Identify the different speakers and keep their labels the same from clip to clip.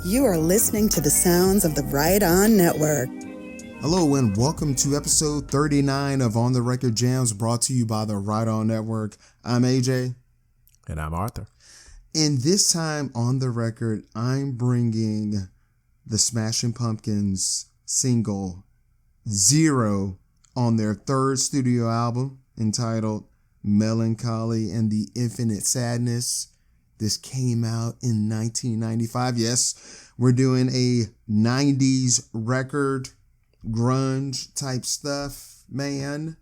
Speaker 1: You are listening to the sounds of the Right On Network.
Speaker 2: Hello and welcome to episode 39 of On the Record Jams, brought to you by the Right On Network. I'm AJ.
Speaker 3: And I'm Arthur.
Speaker 2: And this time on the record, I'm bringing the Smashing Pumpkins single Zero on their third studio album entitled Melancholy and the Infinite Sadness. This came out in 1995. Yes, we're doing a 90s record, grunge type stuff, man.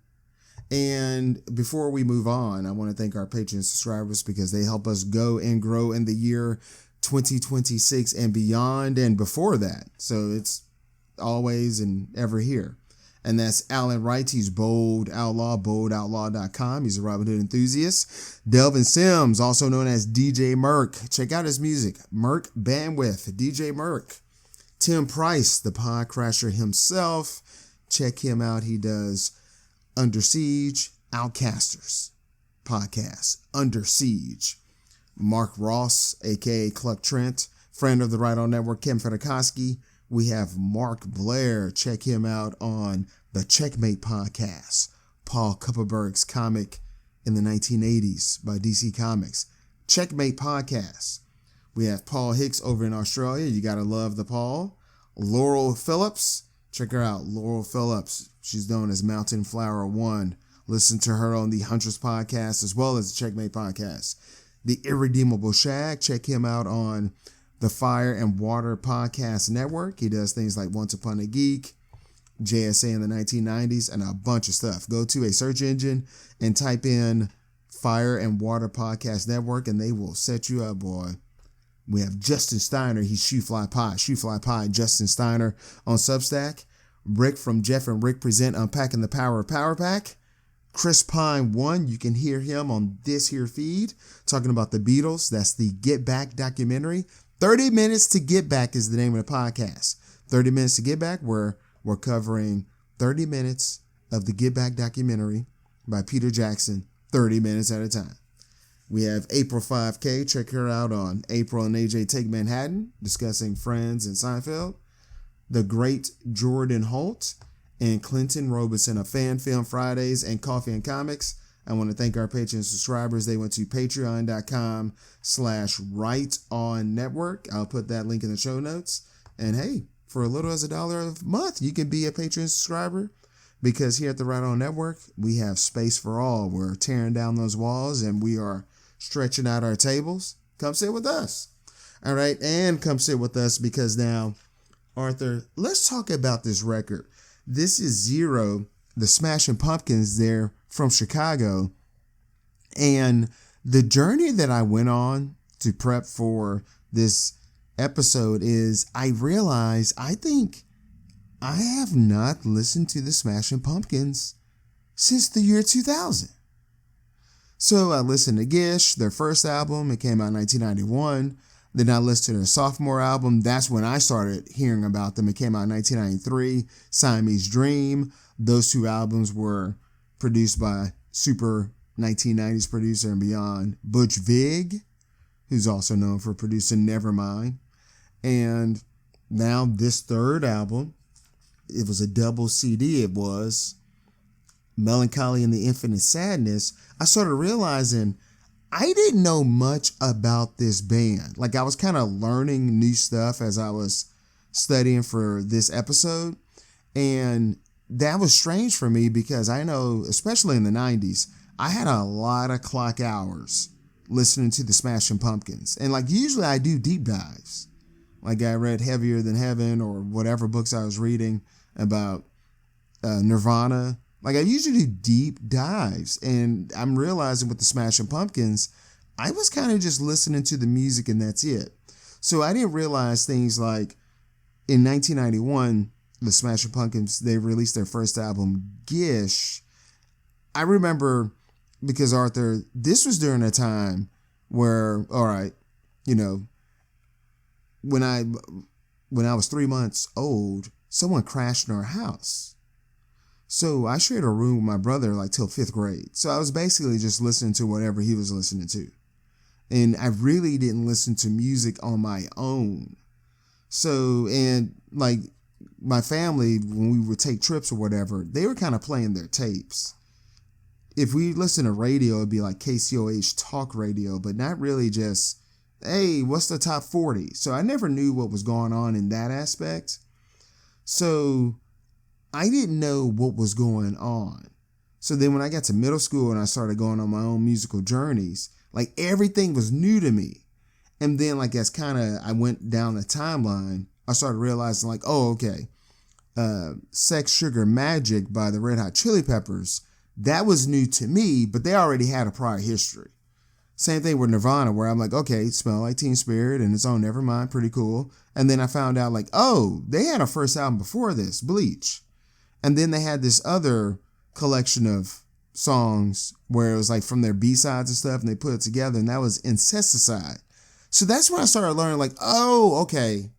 Speaker 2: And before we move on, I want to thank our Patreon subscribers because they help us go and grow in the year 2026 and beyond and before that. So it's always and ever here. And that's Alan Wright. He's Bold Outlaw, boldoutlaw.com. He's a Robin Hood enthusiast. Delvin Sims, also known as DJ Merc. Check out his music. Merc Bandwidth, DJ Merc. Tim Price, the pod crasher himself. Check him out. He does Under Siege, Outcasters podcast, Under Siege. Mark Ross, a.k.a. Cluck Trent, friend of the Right On Network, Kim Fedakowski. We have Mark Blair. Check him out on the Checkmate podcast, Paul Kupperberg's comic in the 1980s by DC Comics. Checkmate podcast. We have Paul Hicks over in Australia. You got to love the Paul. Laurel Phillips. Check her out, Laurel Phillips. She's known as Mountain Flower One. Listen to her on the Huntress podcast as well as the Checkmate podcast. The Irredeemable Shag. Check him out on the Fire and Water Podcast Network. He does things like Once Upon a Geek, JSA in the 1990s, and a bunch of stuff. Go to a search engine and type in Fire and Water Podcast Network, and they will set you up, boy. We have Justin Steiner. He's Shoefly Pie, Justin Steiner on Substack. Rick from Jeff and Rick Present Unpacking the Power of Power Pack. Chris Pine 1, you can hear him on this here feed talking about the Beatles. That's the Get Back documentary. 30 Minutes to Get Back is the name of the podcast. 30 Minutes to Get Back, where we're covering 30 minutes of the Get Back documentary by Peter Jackson, 30 minutes at a time. We have April 5K. Check her out on April and AJ Take Manhattan, discussing Friends and Seinfeld. The great Jordan Holt and Clinton Robeson of Fan Film Fridays and Coffee and Comics. I want to thank our Patreon subscribers. They went to patreon.com/rightonnetwork. I'll put that link in the show notes. And hey, for a little as $1 a month, you can be a Patreon subscriber, because here at the Right On Network, we have space for all. We're tearing down those walls and we are stretching out our tables. Come sit with us. All right. And come sit with us because now, Arthur, let's talk about this record. This is Zero, the Smashing Pumpkins there from Chicago. And the journey that I went on to prep for this episode is I realized I think I have not listened to the Smashing Pumpkins since the year 2000. So I listened to Gish, their first album. It came out in 1991. Then I listened to their sophomore album. That's when I started hearing about them. It came out in 1993. Siamese Dream. Those two albums were produced by super 1990s producer and beyond Butch Vig, who's also known for producing Nevermind. And now this third album, it was a double CD. It was Melancholy and the Infinite Sadness. I started realizing I didn't know much about this band. Like, I was kind of learning new stuff as I was studying for this episode. And that was strange for me because I know, especially in the 90s, I had a lot of clock hours listening to the Smashing Pumpkins. And like, usually I do deep dives. Like, I read Heavier Than Heaven or whatever books I was reading about Nirvana. Like, I usually do deep dives. And I'm realizing with the Smashing Pumpkins, I was kind of just listening to the music and that's it. So I didn't realize things like in 1991, the Smashing Pumpkins, they released their first album, Gish. I remember because, Arthur, this was during a time where, all right, you know, when I was 3 months old, someone crashed in our house. So I shared a room with my brother like till 5th grade. So I was basically just listening to whatever he was listening to. And I really didn't listen to music on my own So, and like my family, when we would take trips or whatever, they were kind of playing their tapes. If we listen to radio, it'd be like KCOH talk radio, but not really just, hey, what's the top 40? So I never knew what was going on in that aspect. So I didn't know what was going on. So then when I got to middle school and I started going on my own musical journeys, like everything was new to me. And then like as kind of I went down the timeline, I started realizing like, oh, okay, Sex, Sugar, Magic by the Red Hot Chili Peppers, that was new to me, but they already had a prior history. Same thing with Nirvana, where I'm like, okay, Smell Like Teen Spirit and it's on Nevermind, pretty cool. And then I found out like, oh, they had a first album before this, Bleach. And then they had this other collection of songs where it was like from their B-sides and stuff, and they put it together, and that was Incesticide. So that's when I started learning like, oh, okay,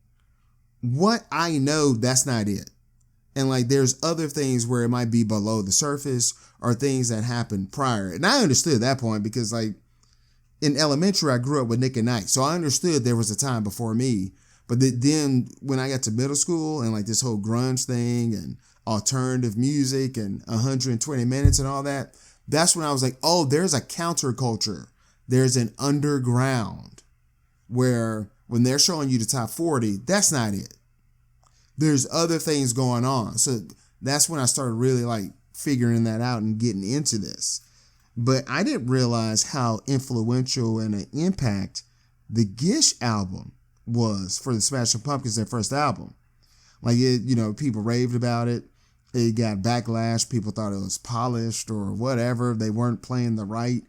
Speaker 2: what I know, that's not it. And like there's other things where it might be below the surface or things that happened prior. And I understood at that point because like in elementary, I grew up with Nick and Knight. So I understood there was a time before me. But then when I got to middle school and like this whole grunge thing and alternative music and 120 minutes and all that, that's when I was like, oh, there's a counterculture. There's an underground where when they're showing you the top 40, that's not it. There's other things going on. So that's when I started really like figuring that out and getting into this. But I didn't realize how influential and an impact the Gish album was for the Smashing Pumpkins, their first album. Like it, you know, people raved about it. It got backlash. People thought it was polished or whatever. They weren't playing the right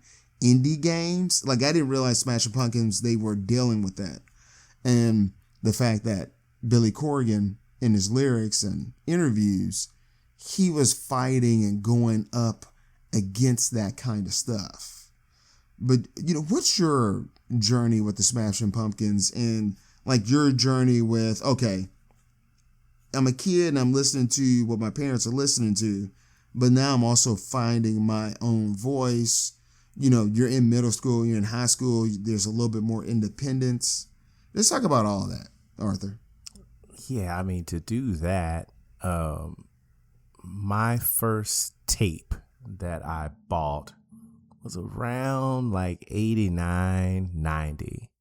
Speaker 2: indie games. Like I didn't realize Smashing Pumpkins, they were dealing with that. And the fact that Billy Corgan in his lyrics and interviews, he was fighting and going up against that kind of stuff. But, you know, what's your journey with the Smashing Pumpkins and like your journey with, okay, I'm a kid and I'm listening to what my parents are listening to, but now I'm also finding my own voice. You know, you're in middle school, you're in high school, there's a little bit more independence. Let's talk about all of that, Arthur.
Speaker 3: Yeah, I mean, to do that, my first tape that I bought was around like 89, 90.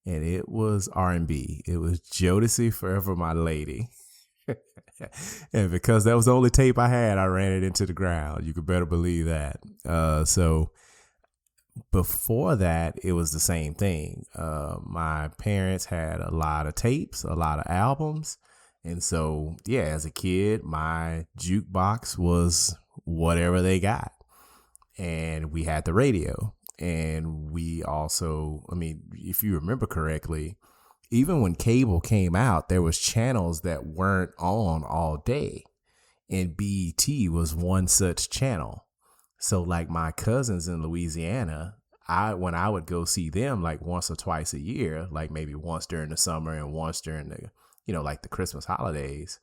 Speaker 3: And it was R&B. It was Jodeci, Forever My Lady. And because that was the only tape I had, I ran it into the ground. You could better believe that. So before that, it was the same thing. My parents had a lot of tapes, a lot of albums. And so, yeah, as a kid, my jukebox was whatever they got. And we had the radio. And we also, I mean, if you remember correctly, even when cable came out, there was channels that weren't on all day. And BET was one such channel. So like my cousins in Louisiana, when I would go see them like once or twice a year, like maybe once during the summer and once during the, you know, like the Christmas holidays,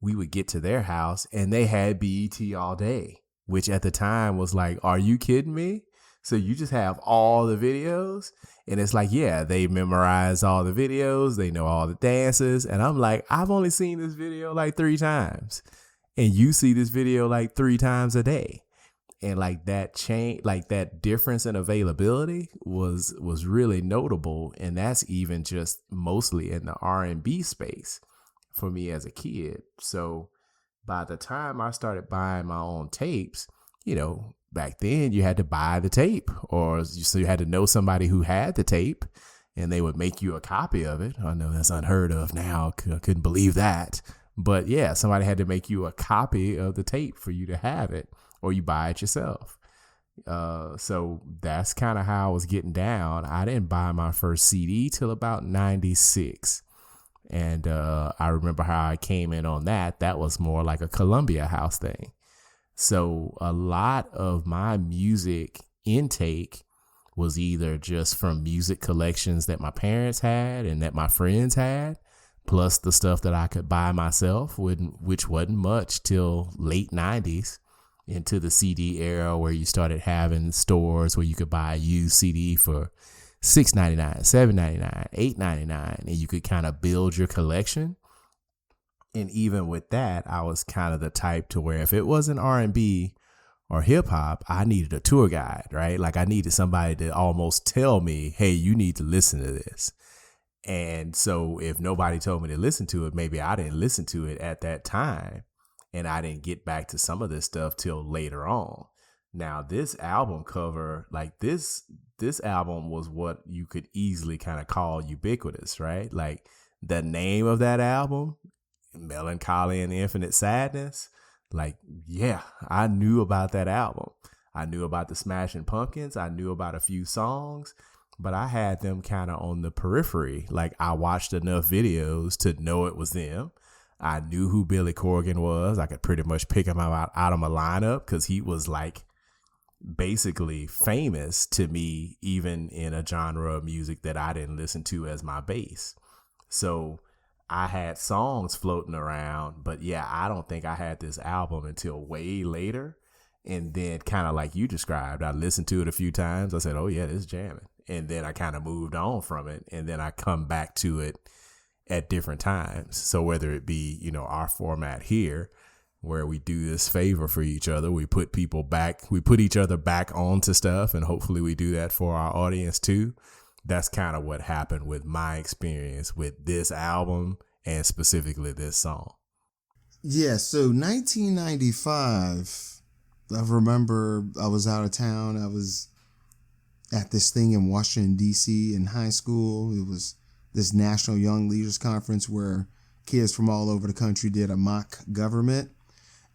Speaker 3: we would get to their house and they had BET all day, which at the time was like, are you kidding me? So you just have all the videos? And it's like, yeah, they memorize all the videos. They know all the dances. And I'm like, I've only seen this video like 3 times. And you see this video like 3 times a day. And like that change, like that difference in availability was really notable. And that's even just mostly in the R&B space for me as a kid. So by the time I started buying my own tapes, you know, back then you had to buy the tape, or so you had to know somebody who had the tape and they would make you a copy of it. I know that's unheard of now. I couldn't believe that. But yeah, somebody had to make you a copy of the tape for you to have it, or you buy it yourself. So that's kind of how I was getting down. I didn't buy my first CD till about 96. And I remember how I came in on that. That was more like a Columbia House thing. So a lot of my music intake was either just from music collections that my parents had and that my friends had, plus the stuff that I could buy myself, which wasn't much till late 90s into the CD era, where you started having stores where you could buy a used CD for $6.99, $7.99, $8.99, and you could kind of build your collection. And even with that, I was kind of the type to where if it wasn't R&B or hip hop, I needed a tour guide, right? Like I needed somebody to almost tell me, hey, you need to listen to this. And so if nobody told me to listen to it, maybe I didn't listen to it at that time. And I didn't get back to some of this stuff till later on. Now, this album cover, like this album was what you could easily kind of call ubiquitous, right? Like the name of that album, Melancholy and Infinite Sadness. Like, yeah, I knew about that album. I knew about the Smashing Pumpkins. I knew about a few songs, but I had them kind of on the periphery. Like I watched enough videos to know it was them. I knew who Billy Corgan was. I could pretty much pick him out of my lineup because he was like basically famous to me, even in a genre of music that I didn't listen to as my base. So I had songs floating around, but yeah, I don't think I had this album until way later. And then kind of like you described, I listened to it a few times. I said, oh yeah, this is jamming. And then I kind of moved on from it. And then I come back to it at different times. So whether it be, you know, our format here, where we do this favor for each other, we put each other back onto stuff, and hopefully we do that for our audience too. That's kind of what happened with my experience with this album and specifically this song.
Speaker 2: Yeah, so 1995, I remember I was out of town. I was at this thing in Washington, D.C. in high school. It was this National Young Leaders Conference where kids from all over the country did a mock government.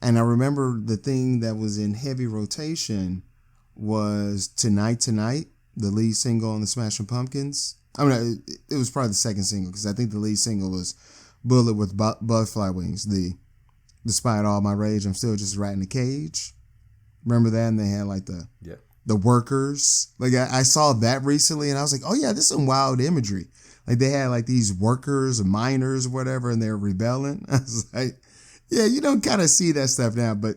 Speaker 2: And I remember the thing that was in heavy rotation was Tonight Tonight, the lead single on the Smashing Pumpkins. I mean, it was probably the second single because I think the lead single was Bullet with Butterfly Wings. Despite all my rage, I'm still just rat in a cage. Remember that? And they had like the workers. Like I saw that recently and I was like, oh yeah, this is some wild imagery. Like they had like these workers or miners or whatever and they're rebelling. I was like, yeah, you don't kind of see that stuff now, but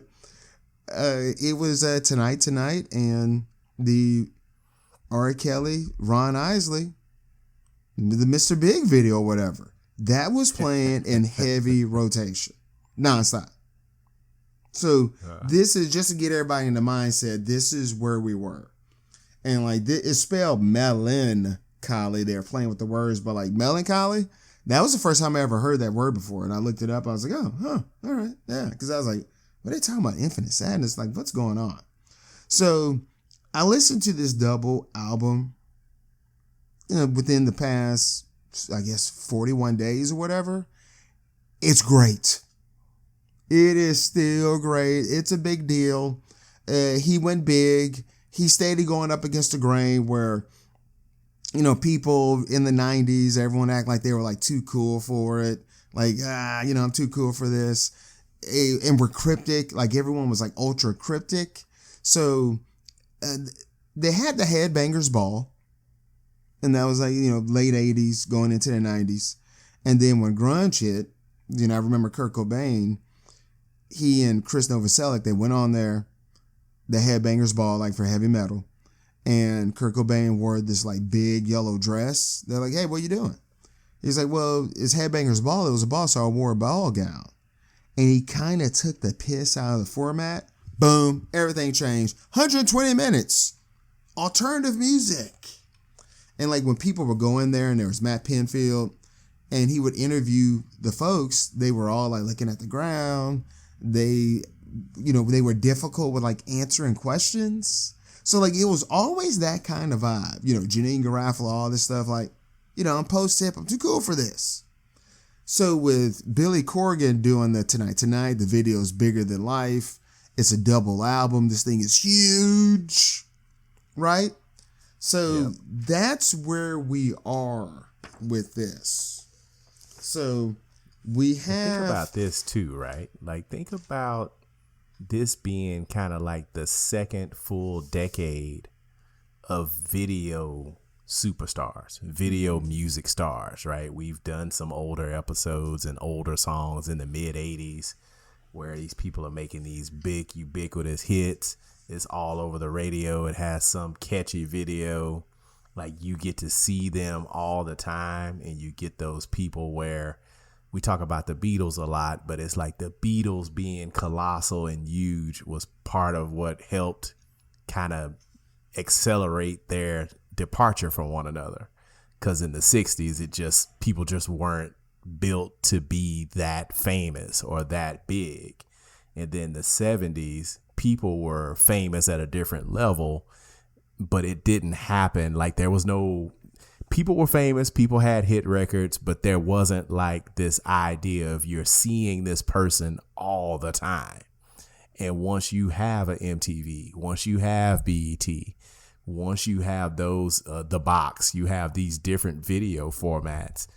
Speaker 2: it was Tonight Tonight and the R. Kelly, Ron Isley, the Mr. Big video or whatever. That was playing in heavy rotation, nonstop. So this is just to get everybody in the mindset. This is where we were. And like it's spelled melancholy. They're playing with the words, but like melancholy, that was the first time I ever heard that word before. And I looked it up. I was like, oh, all right. Yeah. Because I was like, what are they talking about? Infinite Sadness? Like, what's going on? So I listened to this double album, you know, within the past, I guess, 41 days or whatever. It's great. It is still great. It's a big deal. He went big. He stayed going up against the grain where, you know, people in the 90s, everyone act like they were like too cool for it. Like, you know, I'm too cool for this. And we're cryptic. Like everyone was like ultra cryptic. So they had the Headbangers Ball. And that was like, you know, late 80s going into the 90s. And then when grunge hit, you know, I remember Kurt Cobain, he and Chris Novoselic, they went on there, the Headbangers Ball, like for heavy metal. And Kurt Cobain wore this like big yellow dress. They're like, hey, what you doing? He's like, well, it's Headbangers Ball. It was a ball, so I wore a ball gown. And he kind of took the piss out of the format. Boom, everything changed. 120 minutes. Alternative music. And like when people were going there and there was Matt Pinfield and he would interview the folks, they were all like looking at the ground. They, you know, they were difficult with like answering questions. So like it was always that kind of vibe. You know, Janine Garofalo, all this stuff like, you know, I'm post-hip, I'm too cool for this. So with Billy Corgan doing the Tonight Tonight, the video's bigger than life. It's a double album. This thing is huge, right? So that's where we are with this. So we have...
Speaker 3: Think about this too, right? Like think about this being kind of like the second full decade of video superstars, video music stars, right? We've done some older episodes and older songs in the mid 80s where these people are making these big ubiquitous hits. It's all over the radio. It has some catchy video. Like you get to see them all the time, and you get those people where we talk about the Beatles a lot, but it's like the Beatles being colossal and huge was part of what helped kind of accelerate their departure from one another. Because in the 60s, people just weren't built to be that famous or that big. And then the 70s, people were famous at a different level, but it didn't happen. Like there was no, people were famous, people had hit records, but there wasn't like this idea of you're seeing this person all the time. And once you have an MTV, once you have BET, once you have those, the box, you have these different video formats,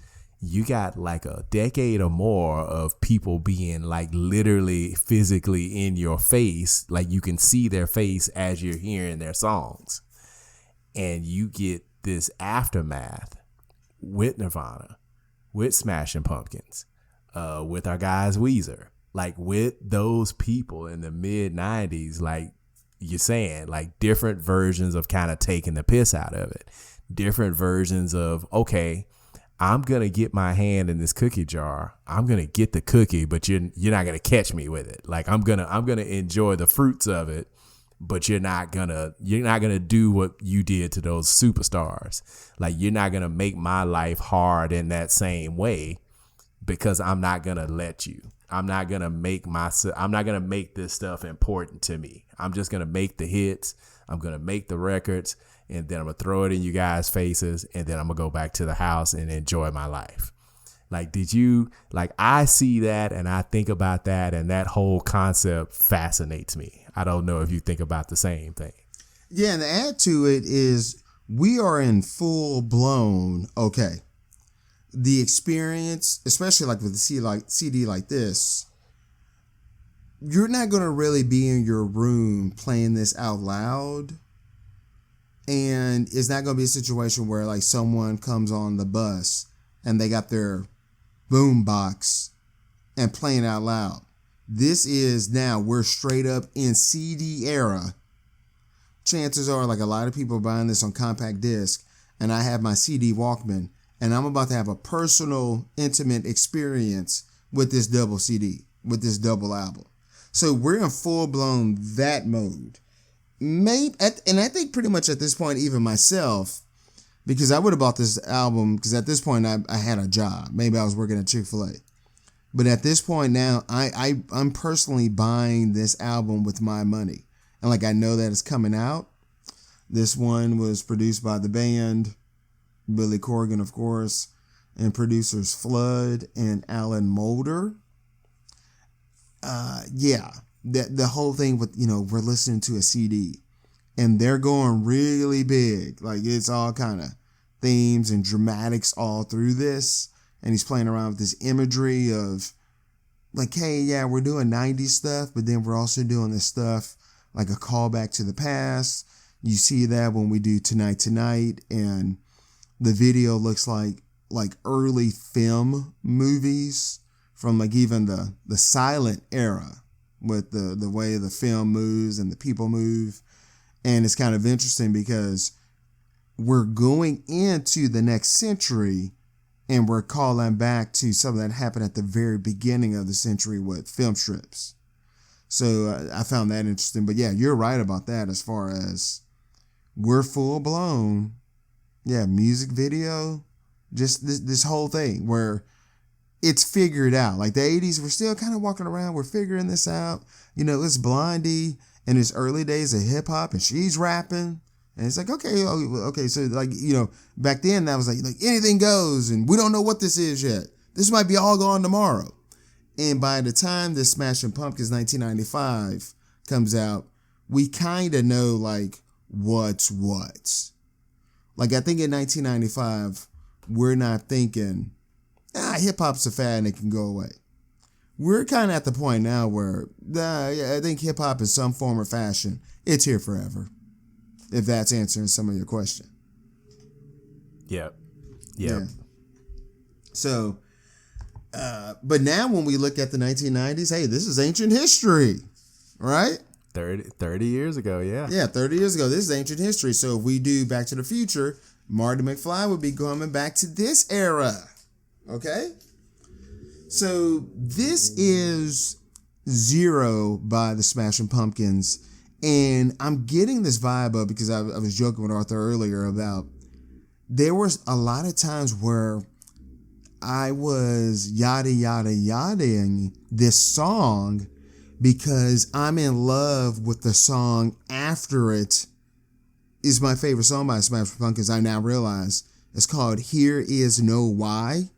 Speaker 3: you got like a decade or more of people being like literally physically in your face. Like you can see their face as you're hearing their songs. And you get this aftermath with Nirvana, with Smashing Pumpkins, with our guys Weezer, like with those people in the mid 90s, like you're saying, like different versions of kind of taking the piss out of it, different versions of, okay, I'm going to get my hand in this cookie jar. I'm going to get the cookie, but you're not going to catch me with it. Like I'm going to enjoy the fruits of it, but you're not going to do what you did to those superstars. Like you're not going to make my life hard in that same way, because I'm not going to let you. I'm not going to make this stuff important to me. I'm just going to make the hits. I'm going to make the records, and then I'm going to throw it in you guys' faces, and then I'm going to go back to the house and enjoy my life. Like, I see that and I think about that, and that whole concept fascinates me. I don't know if you think about the same thing.
Speaker 2: Yeah, and to add to it is we are in full blown, okay, the experience, especially like with the CD like this, you're not going to really be in your room playing this out loud. And it's not going to be a situation where like someone comes on the bus and they got their boom box and playing out loud. This is now, we're straight up in CD era. Chances are like a lot of people are buying this on compact disc, and I have my CD Walkman, and I'm about to have a personal, intimate experience with this double CD, with this double album. So we're in full blown that mode. And I think pretty much at this point, even myself, because I would have bought this album, because at this point I had a job. Maybe I was working at Chick-fil-A. But at this point now, I'm personally buying this album with my money. And like I know that it's coming out. This one was produced by the band, Billy Corgan, of course, and producers Flood and Alan Moulder. The whole thing with, we're listening to a CD and they're going really big. Like it's all kind of themes and dramatics all through this. And he's playing around with this imagery of like, hey, yeah, we're doing 90s stuff, but then we're also doing this stuff like a callback to the past. You see that when we do Tonight Tonight, and the video looks like early film movies from like even the silent era with the way the film moves and the people move. And it's kind of interesting because we're going into the next century and we're calling back to something that happened at the very beginning of the century with film strips. So I found that interesting. But yeah, you're right about that as far as we're full blown. Yeah, music video, just this whole thing where it's figured out. Like the 80s, we're still kind of walking around. We're figuring this out. It's Blondie in his early days of hip hop, and she's rapping. And it's like, okay. So like, back then that was like anything goes, and we don't know what this is yet. This might be all gone tomorrow. And by the time this Smashing Pumpkins 1995 comes out, we kind of know like what's what. Like I think in 1995, we're not thinking, hip hop's a fad and it can go away. We're kind of at the point now where I think hip hop in some form or fashion, it's here forever. If that's answering some of your question.
Speaker 3: Yep.
Speaker 2: Yeah. So, but now when we look at the 1990s, hey, this is ancient history, right?
Speaker 3: 30 years ago, yeah.
Speaker 2: Yeah, 30 years ago. This is ancient history. So if we do Back to the Future, Marty McFly would be coming back to this era. Okay? So this is Zero by the Smashing Pumpkins. And I'm getting this vibe up because I was joking with Arthur earlier about there was a lot of times where I was yada, yada, yadaing this song because I'm in love with the song after it is my favorite song by Smashing Pumpkins. I now realize it's called Here Is No Why.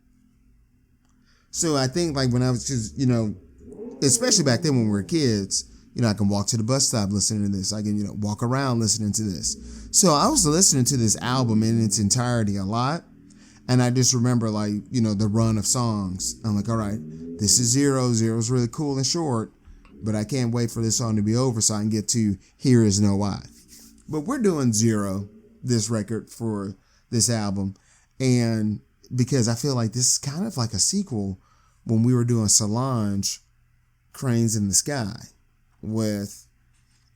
Speaker 2: So I think like when I was just, especially back then when we were kids, I can walk to the bus stop listening to this. I can, walk around listening to this. So I was listening to this album in its entirety a lot. And I just remember like, the run of songs. I'm like, all right, this is Zero. Zero's really cool and short, but I can't wait for this song to be over so I can get to Here Is No Why. But we're doing Zero, this record for this album. And because I feel like this is kind of like a sequel when we were doing Solange, Cranes in the Sky. With,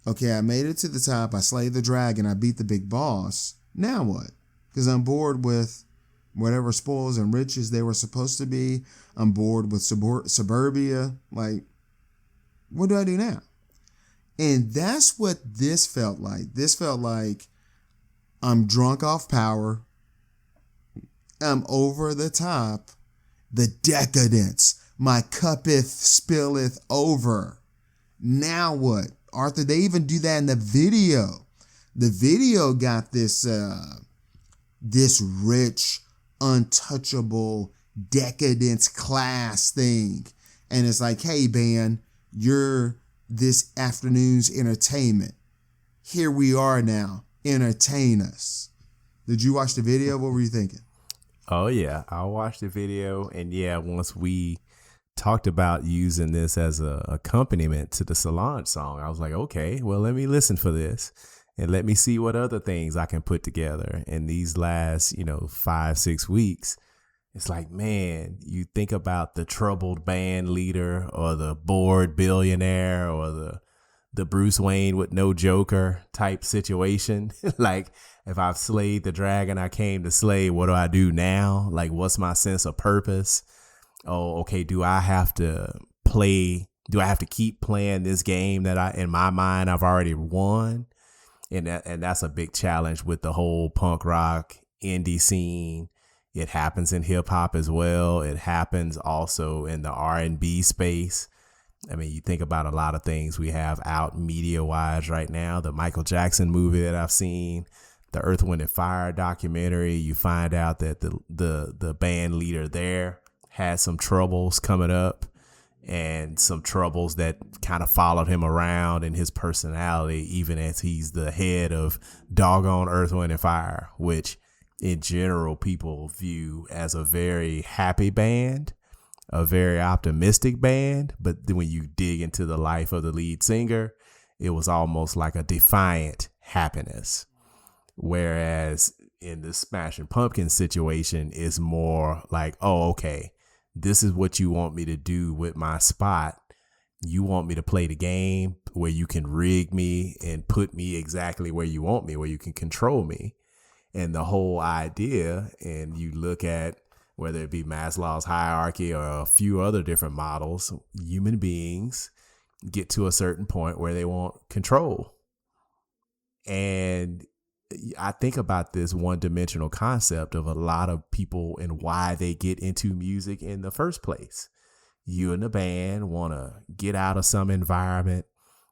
Speaker 2: okay, I made it to the top, I slayed the dragon, I beat the big boss. Now what? Because I'm bored with whatever spoils and riches they were supposed to be. I'm bored with suburbia. Like, what do I do now? And that's what this felt like. This felt like I'm drunk off power. I'm over the top. The decadence. My cuppeth spilleth over. Now what? Arthur, they even do that in the video. The video got this rich, untouchable, decadence class thing. And it's like, hey, band, you're this afternoon's entertainment. Here we are now. Entertain us. Did you watch the video? What were you thinking?
Speaker 3: Oh, yeah. I watched the video. And yeah, once we talked about using this as a accompaniment to the Solange song, I was like, okay, well, let me listen for this and let me see what other things I can put together. In these last, 5-6 weeks, it's like, man, you think about the troubled band leader or the bored billionaire or the Bruce Wayne with no Joker type situation. Like, if I've slayed the dragon I came to slay, what do I do now? Like, what's my sense of purpose? Oh, okay, do I have to keep playing this game that in my mind, I've already won? And that's a big challenge with the whole punk rock indie scene. It happens in hip hop as well. It happens also in the R&B space. I mean, you think about a lot of things we have out media wise right now. The Michael Jackson movie that I've seen, the Earth, Wind and Fire documentary. You find out that the band leader there had some troubles coming up and some troubles that kind of followed him around in his personality, even as he's the head of doggone Earth, Wind and Fire, which in general people view as a very happy band, a very optimistic band. But then when you dig into the life of the lead singer, it was almost like a defiant happiness. Whereas in the Smashing Pumpkins situation, it's more like, oh, okay, this is what you want me to do with my spot. You want me to play the game where you can rig me and put me exactly where you want me, where you can control me. And the whole idea, and you look at whether it be Maslow's hierarchy or a few other different models, human beings get to a certain point where they want control. And I think about this one-dimensional concept of a lot of people and why they get into music in the first place. You and the band want to get out of some environment,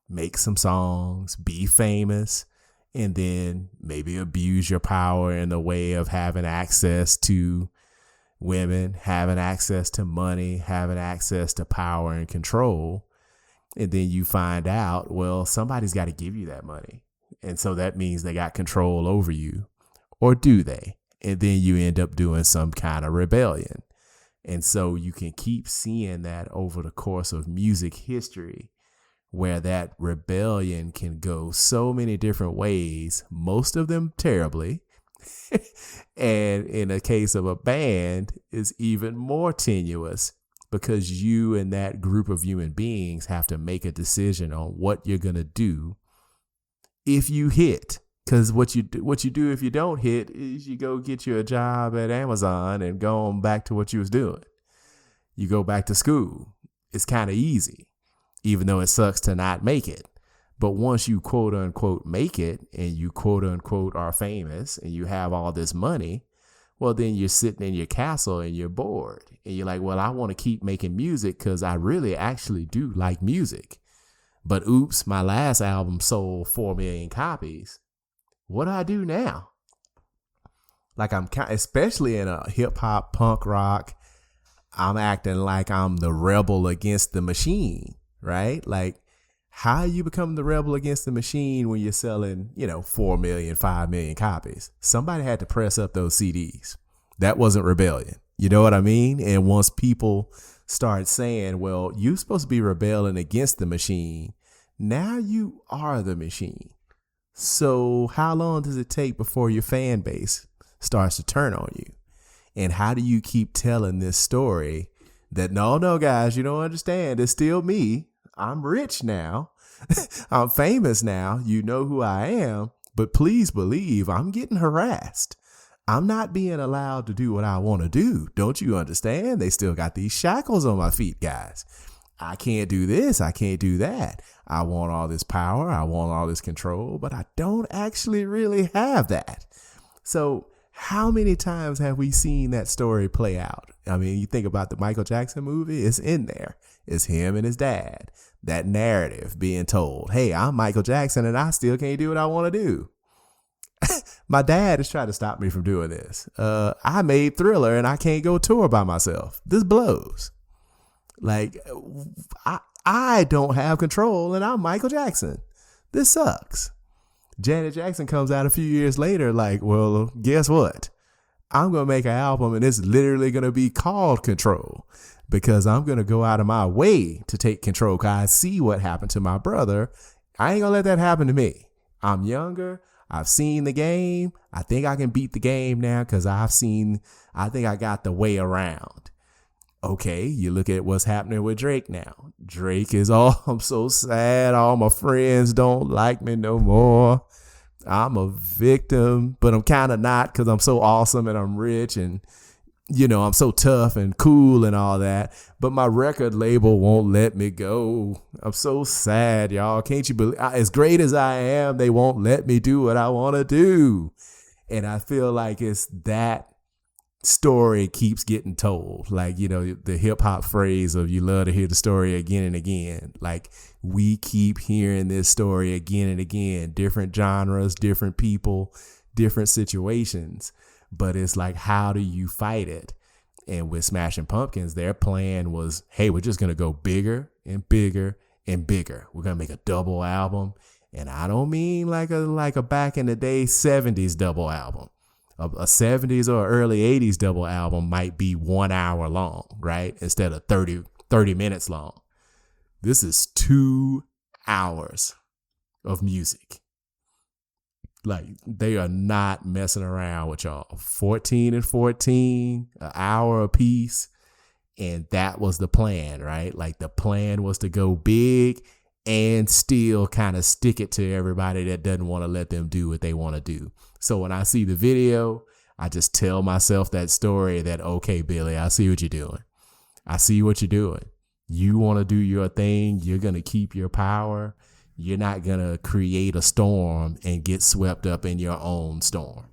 Speaker 3: make some songs, be famous, and then maybe abuse your power in the way of having access to women, having access to money, having access to power and control. And then you find out, well, somebody's got to give you that money. And so that means they got control over you, or do they? And then you end up doing some kind of rebellion. And so you can keep seeing that over the course of music history, where that rebellion can go so many different ways, most of them terribly. And in the case of a band, is even more tenuous because you and that group of human beings have to make a decision on what you're going to do if you hit. Because what you do if you don't hit is you go get you a job at Amazon and go on back to what you was doing. You go back to school. It's kind of easy, even though it sucks to not make it. But once you quote unquote make it and you quote unquote are famous and you have all this money, well, then you're sitting in your castle and you're bored. And you're like, well, I want to keep making music because I really actually do like music. But oops, my last album sold 4 million copies. What do I do now? Like especially in a hip hop punk rock, I'm acting like I'm the rebel against the machine, right? Like, how you become the rebel against the machine when you're selling, 4 million, 5 million copies? Somebody had to press up those CDs. That wasn't rebellion. You know what I mean? And once people start saying, well, you're supposed to be rebelling against the machine, now you are the machine. So how long does it take before your fan base starts to turn on you? And how do you keep telling this story that, no, guys, you don't understand. It's still me. I'm rich now. I'm famous now. You know who I am. But please believe I'm getting harassed. I'm not being allowed to do what I want to do. Don't you understand? They still got these shackles on my feet, guys. I can't do this. I can't do that. I want all this power. I want all this control, but I don't actually really have that. So how many times have we seen that story play out? I mean, you think about the Michael Jackson movie, it's in there. It's him and his dad. That narrative being told, hey, I'm Michael Jackson and I still can't do what I want to do. My dad is trying to stop me from doing this. I made Thriller and I can't go tour by myself. This blows. Like, I don't have control and I'm Michael Jackson. This sucks. Janet Jackson comes out a few years later like, well, guess what? I'm going to make an album and it's literally going to be called Control because I'm going to go out of my way to take control because I see what happened to my brother. I ain't going to let that happen to me. I'm younger. I've seen the game. I think I can beat the game now because I think I got the way around. Okay, you look at what's happening with Drake now. Drake is I'm so sad. All my friends don't like me no more. I'm a victim, but I'm kind of not because I'm so awesome and I'm rich and, I'm so tough and cool and all that. But my record label won't let me go. I'm so sad, y'all. Can't you believe, as great as I am, they won't let me do what I want to do. And I feel like it's that story keeps getting told. Like, the hip hop phrase of you love to hear the story again and again. Like, we keep hearing this story again and again, different genres, different people, different situations. But it's like, how do you fight it? And with Smashing Pumpkins, their plan was, hey, we're just going to go bigger and bigger and bigger. We're going to make a double album. And I don't mean like a back in the day 70s double album. A 70s or early 80s double album might be 1 hour long, right? Instead of 30 minutes long. This is 2 hours of music. Like, they are not messing around with y'all. 14 and 14, an hour a piece. And that was the plan, right? Like, the plan was to go big and still kind of stick it to everybody that doesn't want to let them do what they want to do. So when I see the video, I just tell myself that story that, okay, Billy, I see what you're doing. I see what you're doing. You want to do your thing. You're going to keep your power. You're not going to create a storm and get swept up in your own storm.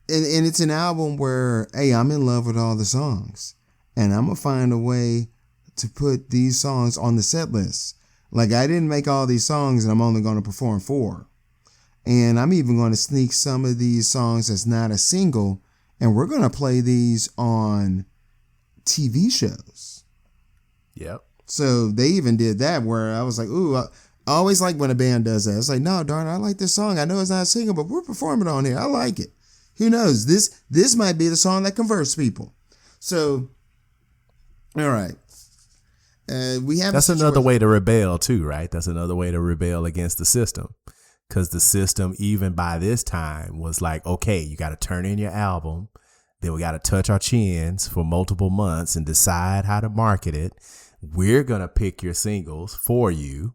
Speaker 2: And it's an album where, hey, I'm in love with all the songs. And I'm going to find a way to put these songs on the set list. Like, I didn't make all these songs and I'm only going to perform 4. And I'm even going to sneak some of these songs as not a single. And we're going to play these on TV shows.
Speaker 3: Yep.
Speaker 2: So they even did that where I was like, ooh, I always like when a band does that. It's like, no, darn, I like this song. I know it's not a single, but we're performing on here. I like it. Who knows? This might be the song that converts people. So, all right. We have
Speaker 3: That's another way to rebel too, right? That's another way to rebel against the system. Because the system, even by this time, was like, okay, you got to turn in your album. Then we got to touch our chins for multiple months and decide how to market it. We're going to pick your singles for you.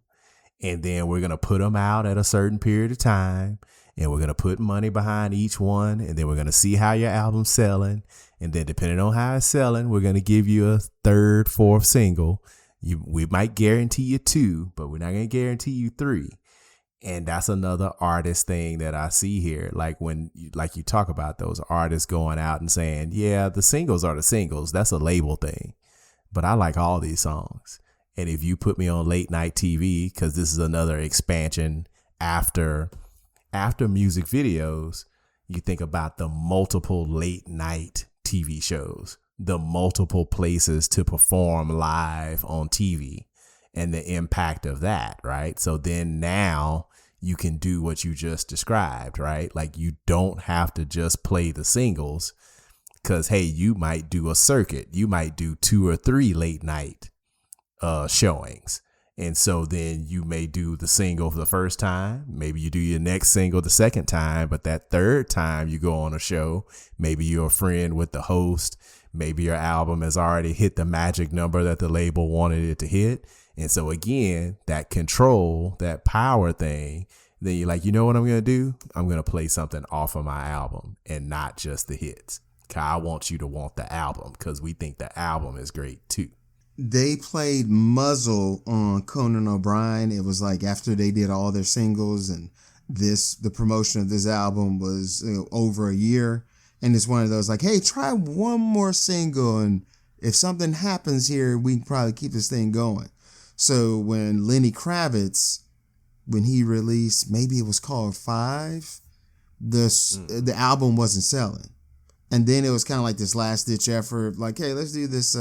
Speaker 3: And then we're going to put them out at a certain period of time. And we're going to put money behind each one. And then we're going to see how your album's selling. And then depending on how it's selling, we're going to give you a third, fourth single. We might guarantee you 2, but we're not going to guarantee you 3. And that's another artist thing that I see here. Like you talk about those artists going out and saying, yeah, the singles are the singles. That's a label thing. But I like all these songs. And if you put me on late night TV, because this is another expansion after music videos, you think about the multiple late night TV shows, the multiple places to perform live on TV and the impact of that, right? So then now you can do what you just described, right? Like you don't have to just play the singles because, hey, you might do a circuit. You might do 2 or 3 late night showings. And so then you may do the single for the first time. Maybe you do your next single the second time, but that third time you go on a show, maybe you're a friend with the host. Maybe your album has already hit the magic number that the label wanted it to hit. And so again, that control, that power thing, then you're like, you know what I'm going to do? I'm going to play something off of my album and not just the hits. 'Cause I want you to want the album because we think the album is great too.
Speaker 2: They played Muzzle on Conan O'Brien. It was like after they did all their singles and the promotion of this album was over a year. And it's one of those like, hey, try one more single. And if something happens here, we can probably keep this thing going. So when Lenny Kravitz, when he released, maybe it was called 5, the album wasn't selling. And then it was kind of like this last ditch effort. Like, hey, let's do this.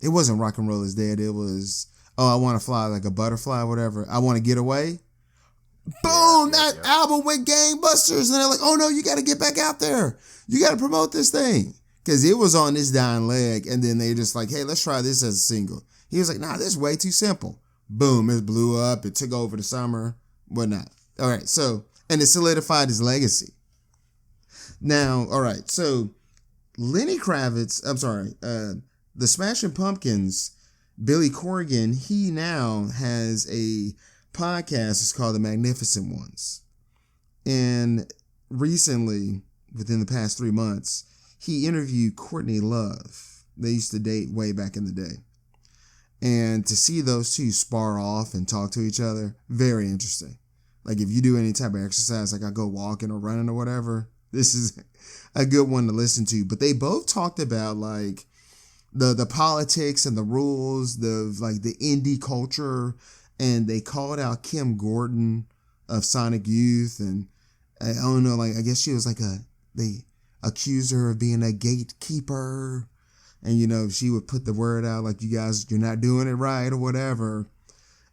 Speaker 2: It wasn't Rock and Roll is Dead. It was, I Want to Fly Like a Butterfly, whatever. I Want to Get Away. Boom! That album went gangbusters. And they're like, oh no, you got to get back out there. You got to promote this thing. Because it was on this dying leg. And then they just like, hey, let's try this as a single. He was like, nah, this is way too simple. Boom, it blew up. It took over the summer, whatnot. All right, so, and it solidified his legacy. Now, all right, so Lenny Kravitz, the Smashing Pumpkins, Billy Corgan, he now has a podcast. It's called The Magnificent Ones. And recently, within the past 3 months, he interviewed Courtney Love. They used to date way back in the day. And to see those two spar off and talk to each other, very interesting. Like if you do any type of exercise, like I go walking or running or whatever, this is a good one to listen to. But they both talked about like the politics and the rules, the indie culture, and they called out Kim Gordon of Sonic Youth, and I don't know, like I guess she was like they accused her of being a gatekeeper, and you know she would put the word out like you're not doing it right or whatever,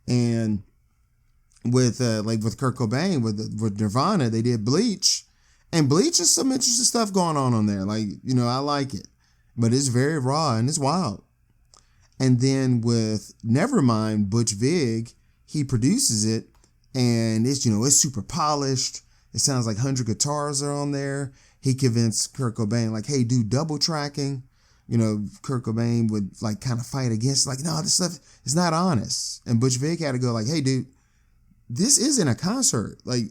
Speaker 2: and with Kurt Cobain with Nirvana they did Bleach, and Bleach is some interesting stuff going on there, like you know I like it. But it's very raw and it's wild. And then with Nevermind, Butch Vig, he produces it and it's, you know, it's super polished. It sounds like 100 guitars are on there. He convinced Kurt Cobain, like, hey, do double tracking. You know, Kurt Cobain would like kind of fight against, like, no, this stuff is not honest. And Butch Vig had to go like, hey, dude, this isn't a concert. Like,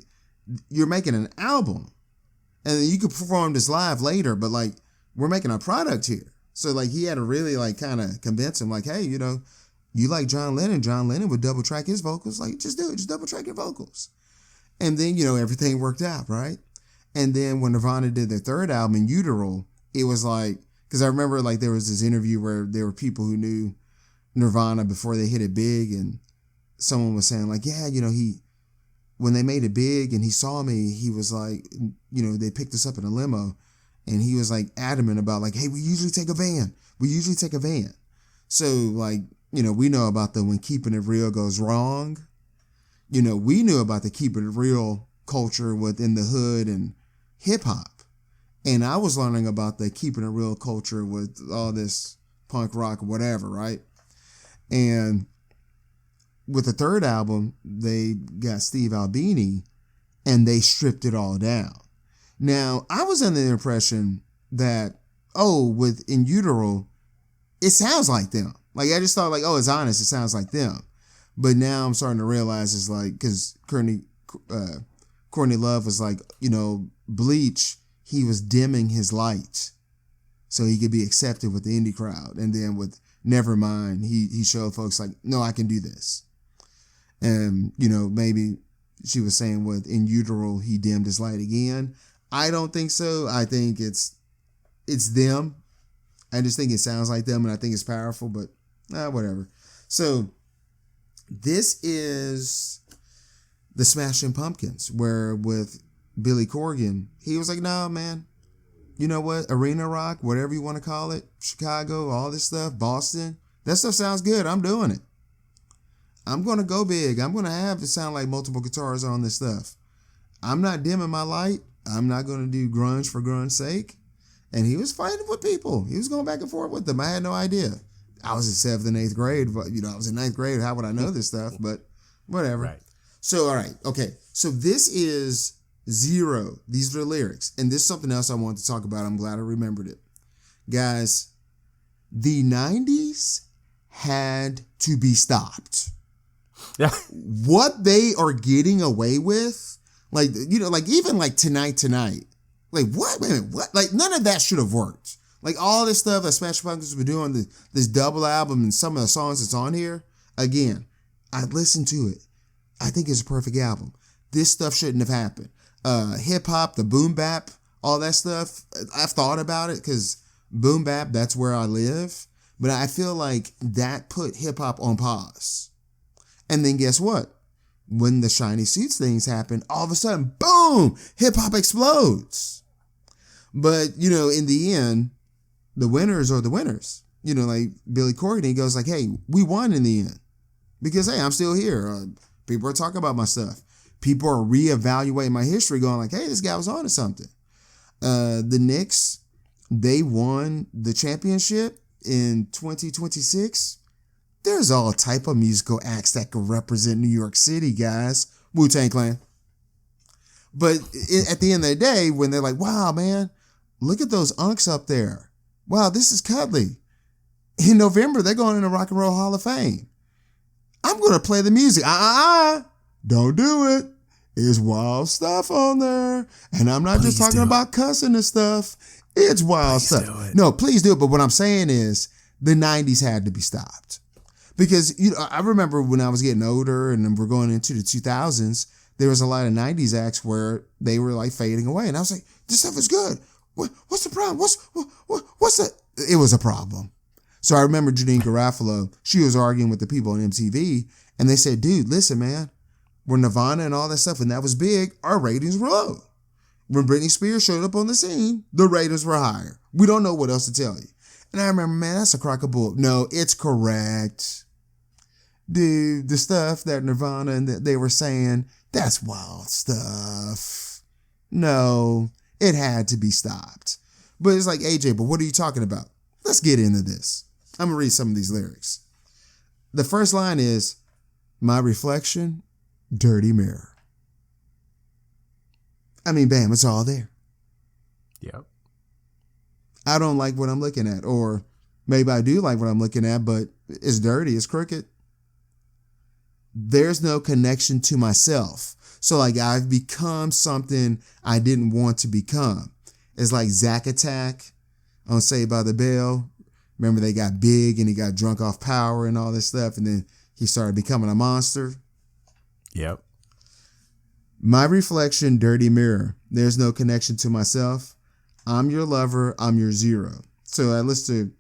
Speaker 2: you're making an album. And you could perform this live later, but like, we're making a product here. So like he had to really like kind of convince him like, hey, you know, you like John Lennon would double track his vocals. Like just do it. Just double track your vocals. And then, you know, everything worked out. Right. And then when Nirvana did their third album, In Utero, it was like, because I remember like there was this interview where there were people who knew Nirvana before they hit it big. And someone was saying like, yeah, you know, when they made it big and he saw me, he was like, you know, they picked us up in a limo. And he was like adamant about like, hey, we usually take a van. So like, you know, we know about the when keeping it real goes wrong. You know, we knew about the keeping it real culture within the hood and hip hop. And I was learning about the keeping it real culture with all this punk rock, whatever, right? And with the third album, they got Steve Albini and they stripped it all down. Now, I was under the impression that, with In Utero, it sounds like them. Like, I just thought, like, it's honest, it sounds like them. But now I'm starting to realize it's like, because Courtney Love was like, Bleach, he was dimming his light so he could be accepted with the indie crowd. And then with Nevermind, he showed folks like, no, I can do this. And, maybe she was saying with In Utero, he dimmed his light again. I don't think so. I think it's them. I just think it sounds like them, and I think it's powerful, but whatever. So this is the Smashing Pumpkins, where with Billy Corgan, he was like, no, man, you know what? Arena rock, whatever you want to call it, Chicago, all this stuff, Boston, that stuff sounds good. I'm doing it. I'm going to go big. I'm going to have it sound like multiple guitars on this stuff. I'm not dimming my light. I'm not going to do grunge for grunge's sake. And he was fighting with people. He was going back and forth with them. I had no idea. I was in 7th and 8th grade. But, I was in 9th grade. How would I know this stuff? But whatever.
Speaker 3: Right.
Speaker 2: So, all right. Okay. So this is Zero. These are the lyrics. And this is something else I wanted to talk about. I'm glad I remembered it. Guys, the 90s had to be stopped.
Speaker 3: Yeah.
Speaker 2: What they are getting away with, like, even like Tonight. Like, what? Wait a minute, what? Like, none of that should have worked. Like, all this stuff that Smashing Pumpkins were doing, this double album and some of the songs that's on here, again, I listened to it. I think it's a perfect album. This stuff shouldn't have happened. Hip-hop, the boom bap, all that stuff, I've thought about it because boom bap, that's where I live. But I feel like that put hip-hop on pause. And then guess what? When the shiny suits things happen, all of a sudden, boom, hip-hop explodes. But, in the end, the winners are the winners. Like Billy Corgan, he goes like, hey, we won in the end. Because, hey, I'm still here. People are talking about my stuff. People are reevaluating my history going like, hey, this guy was on to something. The Knicks, they won the championship in 2026. There's all type of musical acts that can represent New York City, guys. Wu-Tang Clan. But at the end of the day, when they're like, wow, man, look at those unks up there. Wow, this is cuddly. In November, they're going in the Rock and Roll Hall of Fame. I'm going to play the music. Don't do it. It's wild stuff on there. And I'm not just talking about cussing and stuff. It's wild stuff. No, please do it. But what I'm saying is the 90s had to be stopped. Because, I remember when I was getting older and we're going into the 2000s, there was a lot of 90s acts where they were like fading away. And I was like, this stuff is good. What's the problem? What's the... It was a problem. So I remember Janine Garofalo, she was arguing with the people on MTV and they said, dude, listen, man, when Nirvana and all that stuff, and that was big, our ratings were low. When Britney Spears showed up on the scene, the ratings were higher. We don't know what else to tell you. And I remember, man, that's a crock of bull. No, it's correct. Dude, the stuff that Nirvana and they were saying, that's wild stuff. No, it had to be stopped. But it's like, AJ, but what are you talking about? Let's get into this. I'm going to read some of these lyrics. The first line is, my reflection, dirty mirror. I mean, bam, it's all there.
Speaker 3: Yep.
Speaker 2: I don't like what I'm looking at. Or maybe I do like what I'm looking at, but it's dirty, it's crooked. There's no connection to myself. So like I've become something I didn't want to become. It's like Zack Attack on Saved by the Bell. Remember they got big and he got drunk off power and all this stuff. And then he started becoming a monster.
Speaker 3: Yep.
Speaker 2: My reflection, dirty mirror. There's no connection to myself. I'm your lover. I'm your zero. So I listened to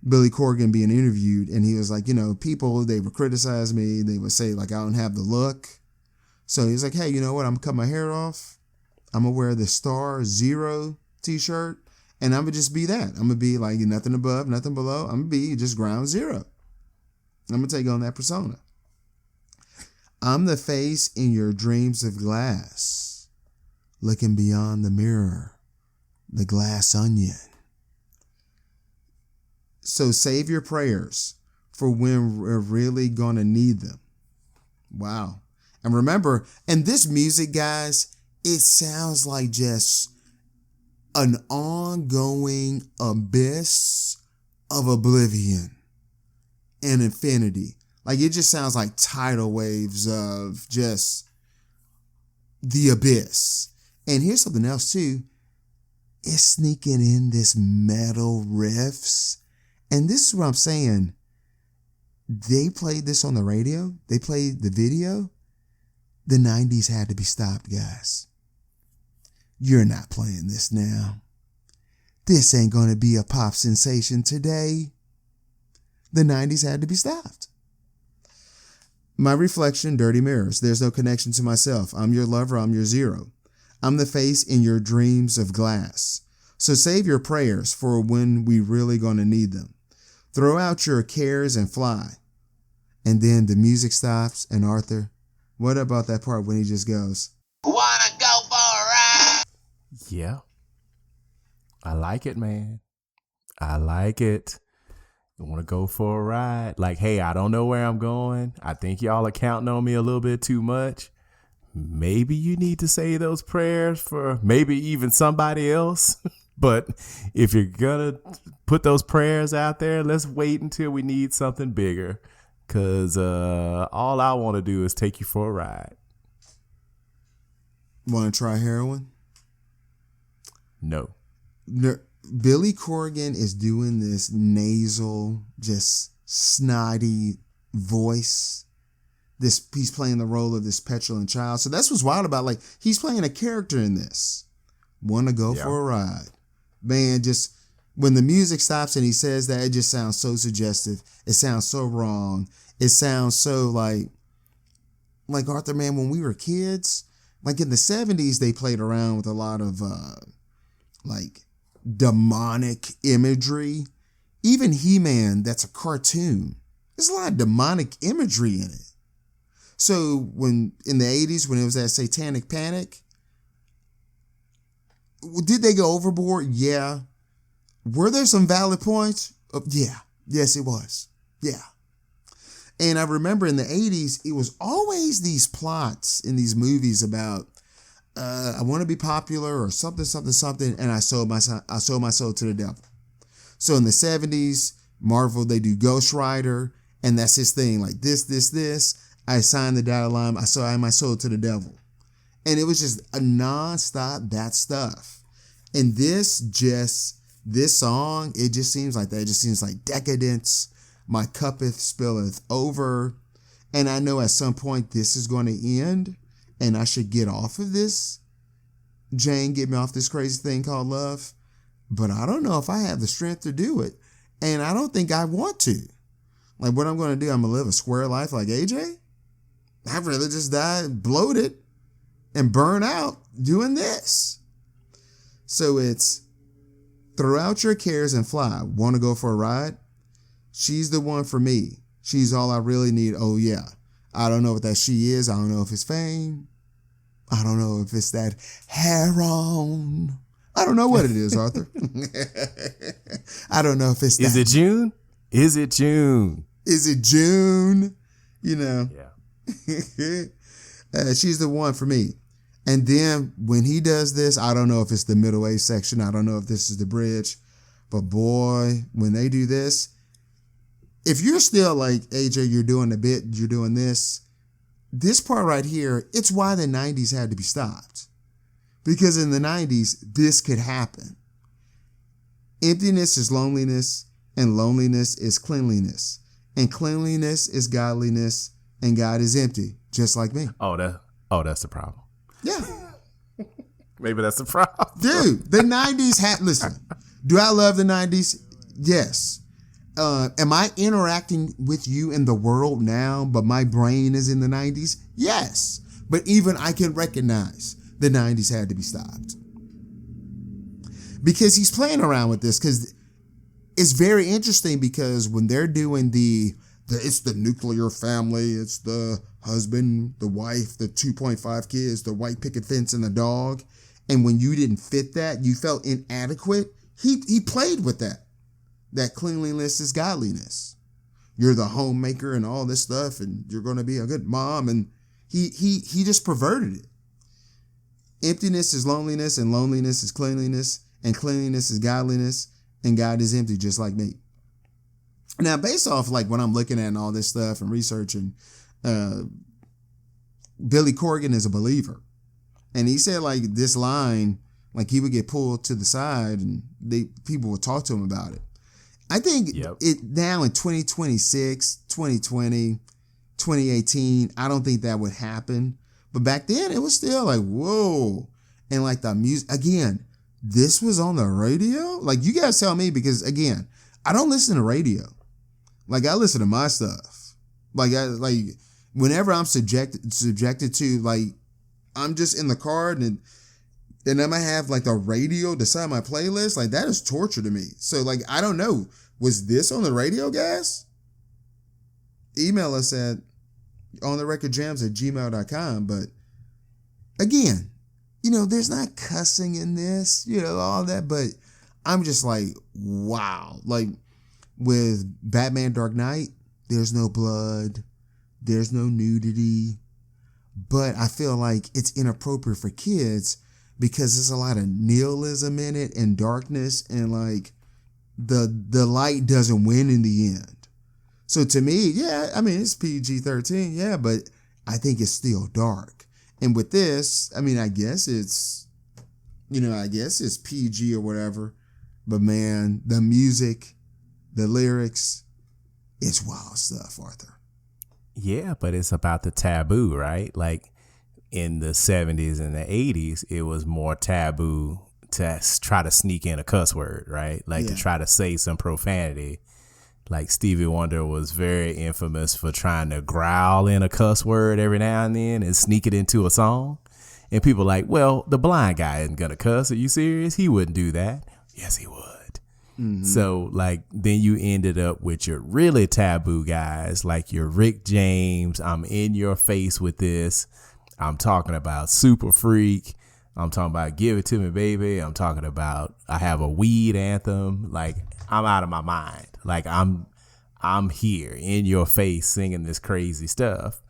Speaker 2: Billy Corgan being interviewed and he was like, people, they would criticize me. They would say like, I don't have the look. So he's like, hey, you know what? I'm gonna cut my hair off. I'm gonna wear the Star Zero t-shirt and I'm gonna just be that. I'm gonna be like nothing above, nothing below. I'm gonna be just ground zero. I'm gonna take on that persona. I'm the face in your dreams of glass, looking beyond the mirror, the glass onion. So save your prayers for when we're really gonna need them. Wow. And remember, and this music, guys, it sounds like just an ongoing abyss of oblivion and infinity. Like, it just sounds like tidal waves of just the abyss. And here's something else too. It's sneaking in this metal riffs. And this is what I'm saying. They played this on the radio. They played the video. The 90s had to be stopped, guys. You're not playing this now. This ain't going to be a pop sensation today. The 90s had to be stopped. My reflection, dirty mirrors. There's no connection to myself. I'm your lover. I'm your zero. I'm the face in your dreams of glass. So save your prayers for when we really going to need them. Throw out your cares and fly. And then the music stops, and Arthur, what about that part when he just goes, "Wanna go for a ride?"
Speaker 3: Yeah. I like it, man. I like it. You want to go for a ride? Like, hey, I don't know where I'm going. I think y'all are counting on me a little bit too much. Maybe you need to say those prayers for maybe even somebody else. But if you're going to put those prayers out there, let's wait until we need something bigger. Because all I want to do is take you for a ride.
Speaker 2: Want to try heroin?
Speaker 3: No.
Speaker 2: Billy Corgan is doing this nasal, just snotty voice. He's playing the role of this petulant child. So that's what's wild about, like, he's playing a character in this. Want to go for a ride. Man, just when the music stops and he says that, it just sounds so suggestive. It sounds so wrong. It sounds so like Arthur, man, when we were kids, like in the 70s, they played around with a lot of like demonic imagery. Even He-Man, that's a cartoon. There's a lot of demonic imagery in it. So when in the 80s, when it was that satanic panic, did they go overboard? Yeah. Were there some valid points? Yeah. Yes, it was. Yeah. And I remember in the 80s, it was always these plots in these movies about, I want to be popular or something, and I sold my soul to the devil. So in the 70s, Marvel, they do Ghost Rider, and that's his thing. Like this. I signed the dotted line. I sold my soul to the devil. And it was just a nonstop that stuff. And this song, it just seems like that. It just seems like decadence. My cuppeth spilleth over. And I know at some point this is going to end. And I should get off of this. Jane, get me off this crazy thing called love. But I don't know if I have the strength to do it. And I don't think I want to. Like, what I'm going to do, I'm going to live a square life like AJ? I'd rather just die bloated and burn out doing this. So it's throw out your cares and fly. Want to go for a ride? She's the one for me. She's all I really need. Oh, yeah. I don't know what that she is. I don't know if it's fame. I don't know if it's that heron. I don't know what it is, Arthur. I don't know if it's that.
Speaker 3: Is it June? Is it June?
Speaker 2: Is it June? You know.
Speaker 3: Yeah.
Speaker 2: She's the one for me. And then when he does this, I don't know if it's the middle A section. I don't know if this is the bridge. But boy, when they do this, if you're still like, AJ, you're doing a bit, you're doing this part right here, it's why the 90s had to be stopped. Because in the 90s, this could happen. Emptiness is loneliness, and loneliness is cleanliness. And cleanliness is godliness, and God is empty, just like me.
Speaker 3: That's the problem.
Speaker 2: Yeah.
Speaker 3: Maybe that's the problem.
Speaker 2: Dude, the 90s listen, do I love the 90s? Yes. Am I interacting with you in the world now, but my brain is in the 90s? Yes. But even I can recognize the 90s had to be stopped. Because he's playing around with this, because it's very interesting, because when they're doing it's the nuclear family, it's the husband, the wife, the 2.5 kids, the white picket fence, and the dog. And when you didn't fit that, you felt inadequate. He played with that. That cleanliness is godliness. You're the homemaker and all this stuff, and you're going to be a good mom. And he just perverted it. Emptiness is loneliness, and loneliness is cleanliness, and cleanliness is godliness, and God is empty, just like me. Now, based off like when I'm looking at all this stuff and researching, Billy Corgan is a believer. And he said like this line, like he would get pulled to the side and people would talk to him about it. I think it now in 2026, 2020, 2018, I don't think that would happen. But back then it was still like, whoa. And like the music, again, this was on the radio? Like you guys tell me, because again, I don't listen to radio. Like I listen to my stuff. Like whenever I'm subjected to, like, I'm just in the car and I'm gonna have like the radio decide my playlist. Like that is torture to me. So like, I don't know. Was this on the radio, guys? Email us at ontherecordjams@gmail.com. But again, there's not cussing in this, all that. But I'm just like, wow. Like with Batman Dark Knight, there's no blood. There's no nudity. But I feel like it's inappropriate for kids because there's a lot of nihilism in it and darkness, and like the light doesn't win in the end. So to me, yeah, I mean, it's PG-13, yeah, but I think it's still dark. And with this, I mean, I guess it's PG or whatever, but man, the music, the lyrics, it's wild stuff, Arthur.
Speaker 3: Yeah, but it's about the taboo, right? Like in the 70s and the 80s, it was more taboo to try to sneak in a cuss word, right? Like to try to say some profanity. Like Stevie Wonder was very infamous for trying to growl in a cuss word every now and then and sneak it into a song. And people like, well, the blind guy isn't going to cuss. Are you serious? He wouldn't do that. Yes, he would. Mm-hmm. So like then you ended up with your really taboo guys like your Rick James. I'm in your face with this. I'm talking about Super Freak. I'm talking about Give It To Me, Baby. I'm talking about I Have a Weed Anthem. Like I'm out of my mind. Like I'm here in your face singing this crazy stuff.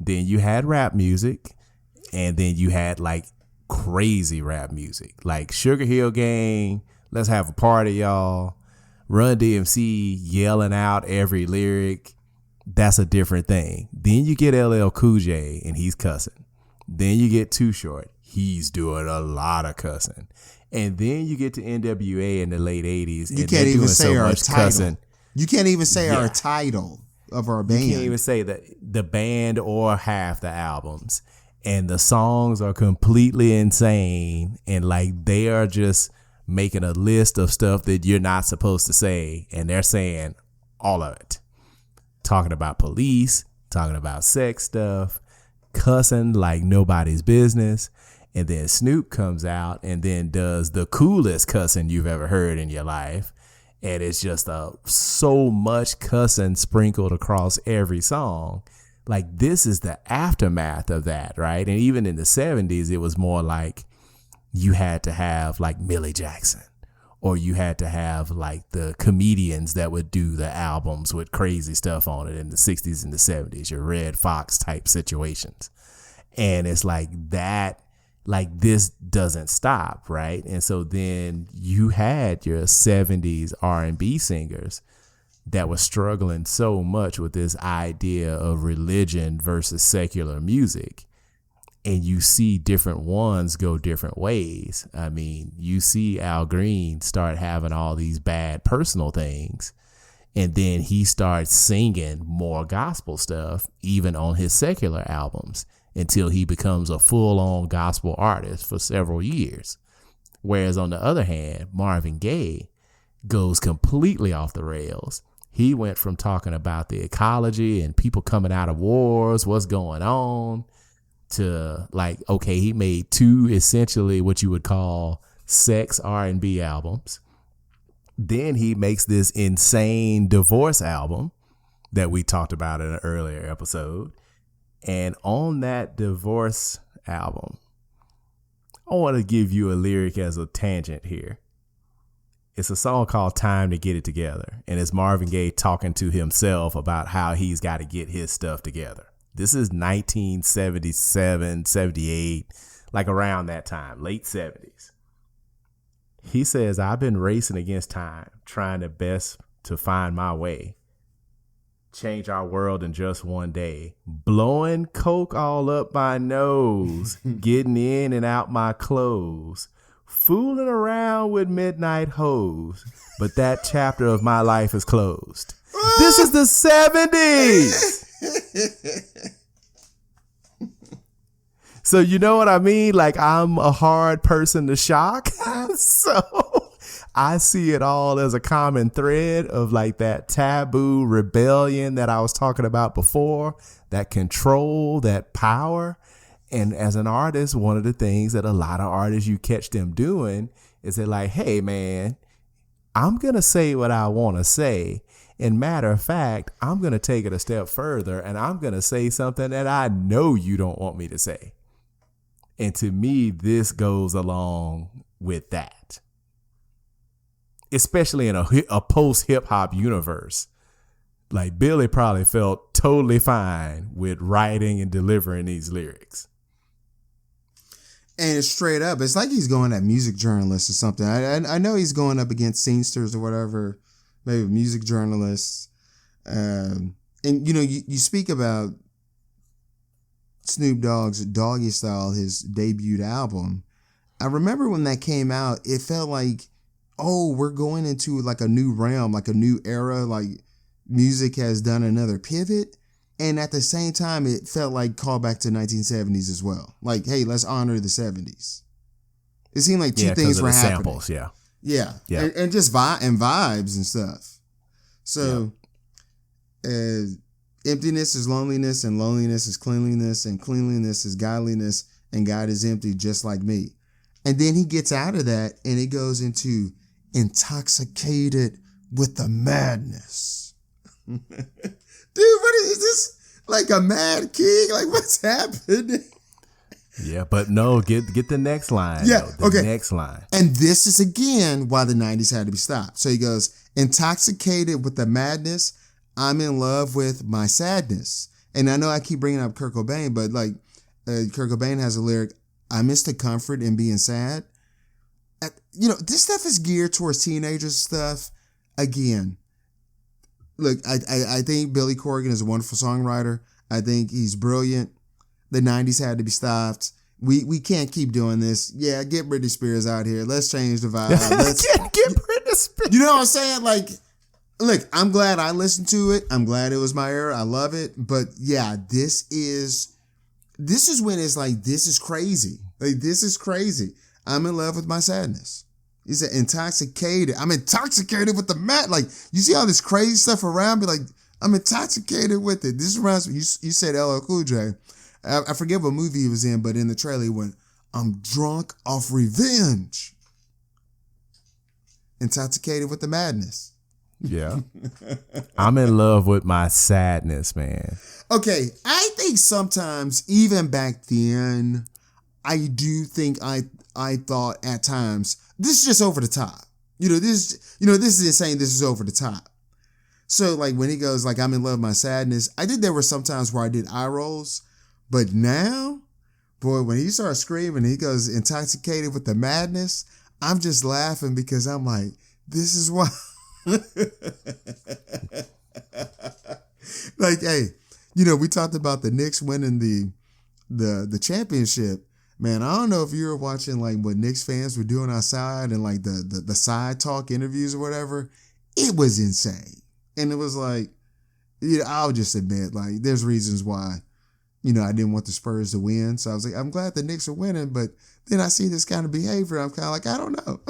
Speaker 3: Then you had rap music, and then you had like crazy rap music like Sugar Hill Gang. Let's have a party, y'all. Run DMC yelling out every lyric. That's a different thing. Then you get LL Cool J and he's cussing. Then you get Too Short. He's doing a lot of cussing. And then you get to NWA in the late 80s.
Speaker 2: You can't even say our title. You can't even say our title of our band.
Speaker 3: You can't even say the band or half the albums. And the songs are completely insane. And like they are just making a list of stuff that you're not supposed to say. And they're saying all of it. Talking about police, talking about sex stuff, cussing like nobody's business. And then Snoop comes out and then does the coolest cussing you've ever heard in your life. And it's just so much cussing sprinkled across every song. Like this is the aftermath of that, right? And even in the 70s, it was more like you had to have like Millie Jackson, or you had to have like the comedians that would do the albums with crazy stuff on it in the 60s and the 70s, your Red Fox type situations. And it's like that. Like this doesn't stop, right? And so then you had your 70s R&B singers that were struggling so much with this idea of religion versus secular music. And you see different ones go different ways. I mean, you see Al Green start having all these bad personal things, and then he starts singing more gospel stuff, even on his secular albums, until he becomes a full-on gospel artist for several years. Whereas on the other hand, Marvin Gaye goes completely off the rails. He went from talking about the ecology and people coming out of wars, what's going on, to like, okay, he made two essentially what you would call sex R&B albums. Then he makes this insane divorce album that we talked about in an earlier episode. And on that divorce album, I want to give you a lyric as a tangent here. It's a song called Time to Get It Together. And it's Marvin Gaye talking to himself about how he's got to get his stuff together. This is 1977, 78, like around that time, late 70s. He says, I've been racing against time, trying the best to find my way. Change our world in just one day. Blowing coke all up my nose. Getting in and out my clothes. Fooling around with midnight hoes. But that chapter of my life is closed. This is the 70s. So you know what I mean? Like, I'm a hard person to shock. So I see it all as a common thread of like that taboo rebellion that I was talking about before, that control, that power. And as an artist, one of the things that a lot of artists, you catch them doing is they're like, hey, man, I'm going to say what I want to say. And matter of fact, I'm going to take it a step further and I'm going to say something that I know you don't want me to say. And to me, this goes along with that, especially in a post hip hop universe. Like Billy probably felt totally fine with writing and delivering these lyrics.
Speaker 2: And it's straight up. It's like he's going at music journalists or something. I know he's going up against scenesters or whatever, maybe music journalists. And, you know, you speak about Snoop Dogg's Doggy Style, his debut album. I remember when that came out, it felt like, oh, we're going into like a new realm, like a new era, like music has done another pivot. And at the same time, it felt like callback to 1970s as well. Like, hey, let's honor the 70s. It seemed like two things were happening.
Speaker 3: Samples, yeah.
Speaker 2: Yeah. And just vibes and stuff. So, emptiness is loneliness, and loneliness is cleanliness, and cleanliness is godliness, and God is empty just like me. And then he gets out of that and it goes into intoxicated with the madness. Dude, what is this? Like a mad king? Like, what's happening?
Speaker 3: Yeah, but no, get the next line.
Speaker 2: Yeah, okay.
Speaker 3: Next line.
Speaker 2: And this is again why the 90s had to be stopped. So he goes, intoxicated with the madness, I'm in love with my sadness. And I know I keep bringing up Kurt Cobain, but like Kurt Cobain has a lyric, I miss the comfort in being sad. You know, this stuff is geared towards teenagers stuff. Again, look, I think Billy Corgan is a wonderful songwriter. I think he's brilliant. The 90s had to be stopped. We can't keep doing this. Yeah, get Britney Spears out here. Let's change the vibe. Let's
Speaker 3: get Britney Spears.
Speaker 2: You know what I'm saying? Like, look, I'm glad I listened to it. I'm glad it was my era. I love it. But yeah, this is when it's like, this is crazy. Like, this is crazy. I'm in love with my sadness. He said intoxicated. I'm intoxicated with the mat. Like, you see all this crazy stuff around me? Like, I'm intoxicated with it. This reminds me, you said LL Cool J. I forget what movie he was in, but in the trailer he went, I'm drunk off revenge. Intoxicated with the madness.
Speaker 3: Yeah. I'm in love with my sadness, man.
Speaker 2: Okay, I think sometimes, even back then, I do think I thought at times, this is just over the top. This is insane. This is over the top. So like when he goes like, I'm in love with my sadness, I think there were some times where I did eye rolls, but now, boy, when he starts screaming, he goes intoxicated with the madness. I'm just laughing because I'm like, this is why. Like, hey, we talked about the Knicks winning the championship. Man, I don't know if you were watching like what Knicks fans were doing outside and like the side talk interviews or whatever. It was insane. And it was like, I'll just admit, like, there's reasons why, I didn't want the Spurs to win. So I was like, I'm glad the Knicks are winning. But then I see this kind of behavior. I'm kind of like, I don't know.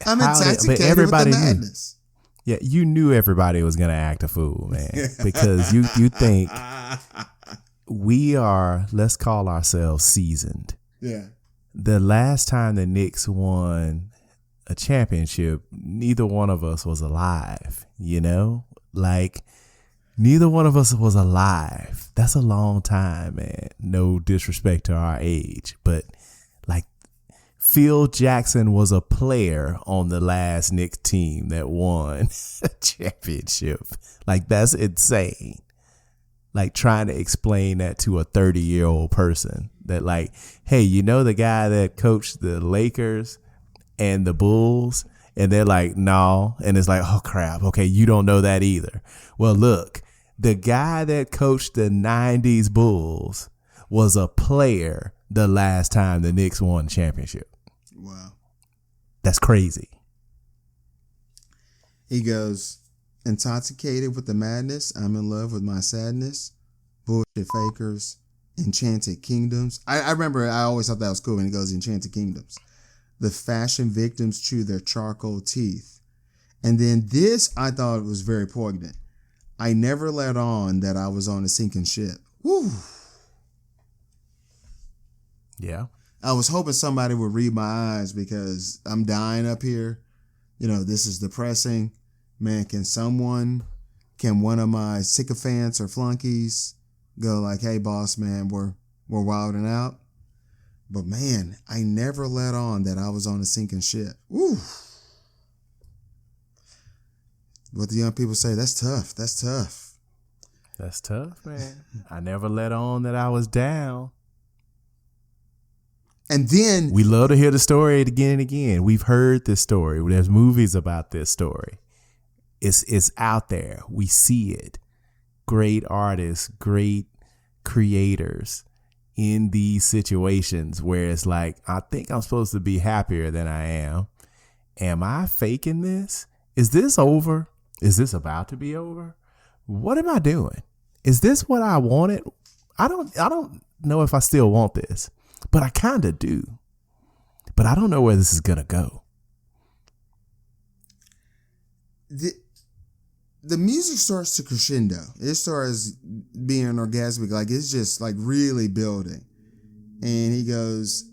Speaker 2: I'm intoxicated with the madness.
Speaker 3: Yeah, you knew everybody was going to act a fool, man. Because you think we are, let's call ourselves seasoned.
Speaker 2: Yeah.
Speaker 3: The last time the Knicks won a championship, neither one of us was alive, Like, neither one of us was alive. That's a long time, man. No disrespect to our age, but like Phil Jackson was a player on the last Knicks team that won a championship. Like, that's insane. like trying to explain that to a 30-year-old person that like, hey, you know the guy that coached the Lakers and the Bulls? And they're like, no. And it's like, oh, crap. Okay, you don't know that either. Well, look, the guy that coached the 90s Bulls was a player the last time the Knicks won the championship.
Speaker 2: Wow.
Speaker 3: That's crazy.
Speaker 2: He goes, intoxicated with the madness, I'm in love with my sadness, bullshit fakers, enchanted kingdoms. I remember I always thought that was cool when he goes enchanted kingdoms. The fashion victims chew their charcoal teeth. And then this, I thought was very poignant. I never let on that I was on a sinking ship. Woo.
Speaker 3: Yeah.
Speaker 2: I was hoping somebody would read my eyes because I'm dying up here. You know, this is depressing. Man, can one of my sycophants or flunkies go like, hey, boss, man, we're wilding out. But man, I never let on that I was on a sinking ship. Woo. What the young people say, that's tough. That's tough.
Speaker 3: That's tough, man. I never let on that I was down.
Speaker 2: And then
Speaker 3: we love to hear the story again and again. We've heard this story. There's movies about this story. It's out there. We see it. Great artists, great creators in these situations where it's like, I think I'm supposed to be happier than I am. Am I faking this? Is this over? Is this about to be over? What am I doing? Is this what I wanted? I don't know if I still want this, but I kind of do. But I don't know where this is going to go.
Speaker 2: The music starts to crescendo. It starts being orgasmic. Like it's just like really building. And he goes,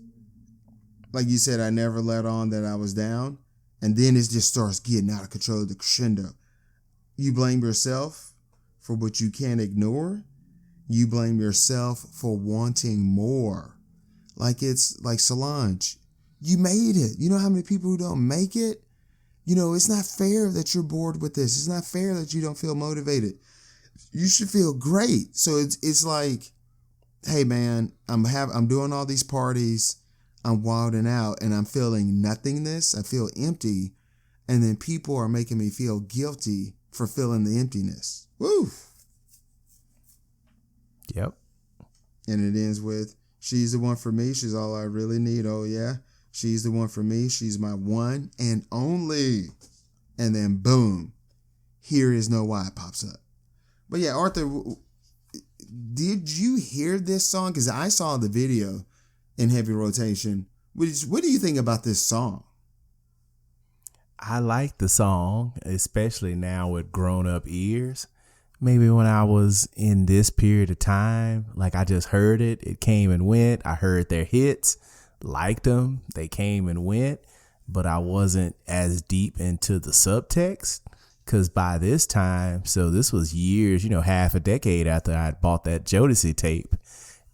Speaker 2: like you said, I never let on that I was down. And then it just starts getting out of control, the crescendo. You blame yourself for what you can't ignore. You blame yourself for wanting more. Like it's like Solange. You made it. You know how many people who don't make it? You know, it's not fair that you're bored with this. It's not fair that you don't feel motivated. You should feel great. So it's like, hey man, I'm doing all these parties. I'm wilding out and I'm feeling nothingness. I feel empty. And then people are making me feel guilty for feeling the emptiness. Woo.
Speaker 3: Yep.
Speaker 2: And it ends with, she's the one for me. She's all I really need. Oh yeah. She's the one for me. She's my one and only. And then boom, Here Is No Why pops up. But yeah, Arthur, did you hear this song? Because I saw the video in heavy rotation. What do you think about this song?
Speaker 3: I like the song, especially now with grown-up ears. Maybe when I was in this period of time, like I just heard it. It came and went. I heard their hits. Liked them. They came and went, but I wasn't as deep into the subtext because by this time, so this was years, half a decade after I'd bought that Jodeci tape,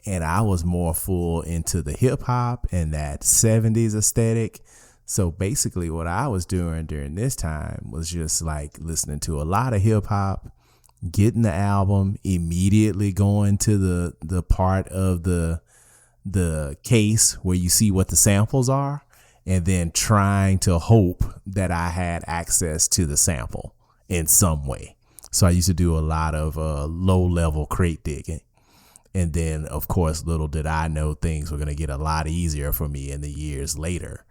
Speaker 3: and I was more full into the hip hop and that 70s aesthetic. So basically what I was doing during this time was just like listening to a lot of hip hop, getting the album, immediately going to the part of the case where you see what the samples are, and then trying to hope that I had access to the sample in some way. So I used to do a lot of low-level crate digging. And then, of course, little did I know things were going to get a lot easier for me in the years later,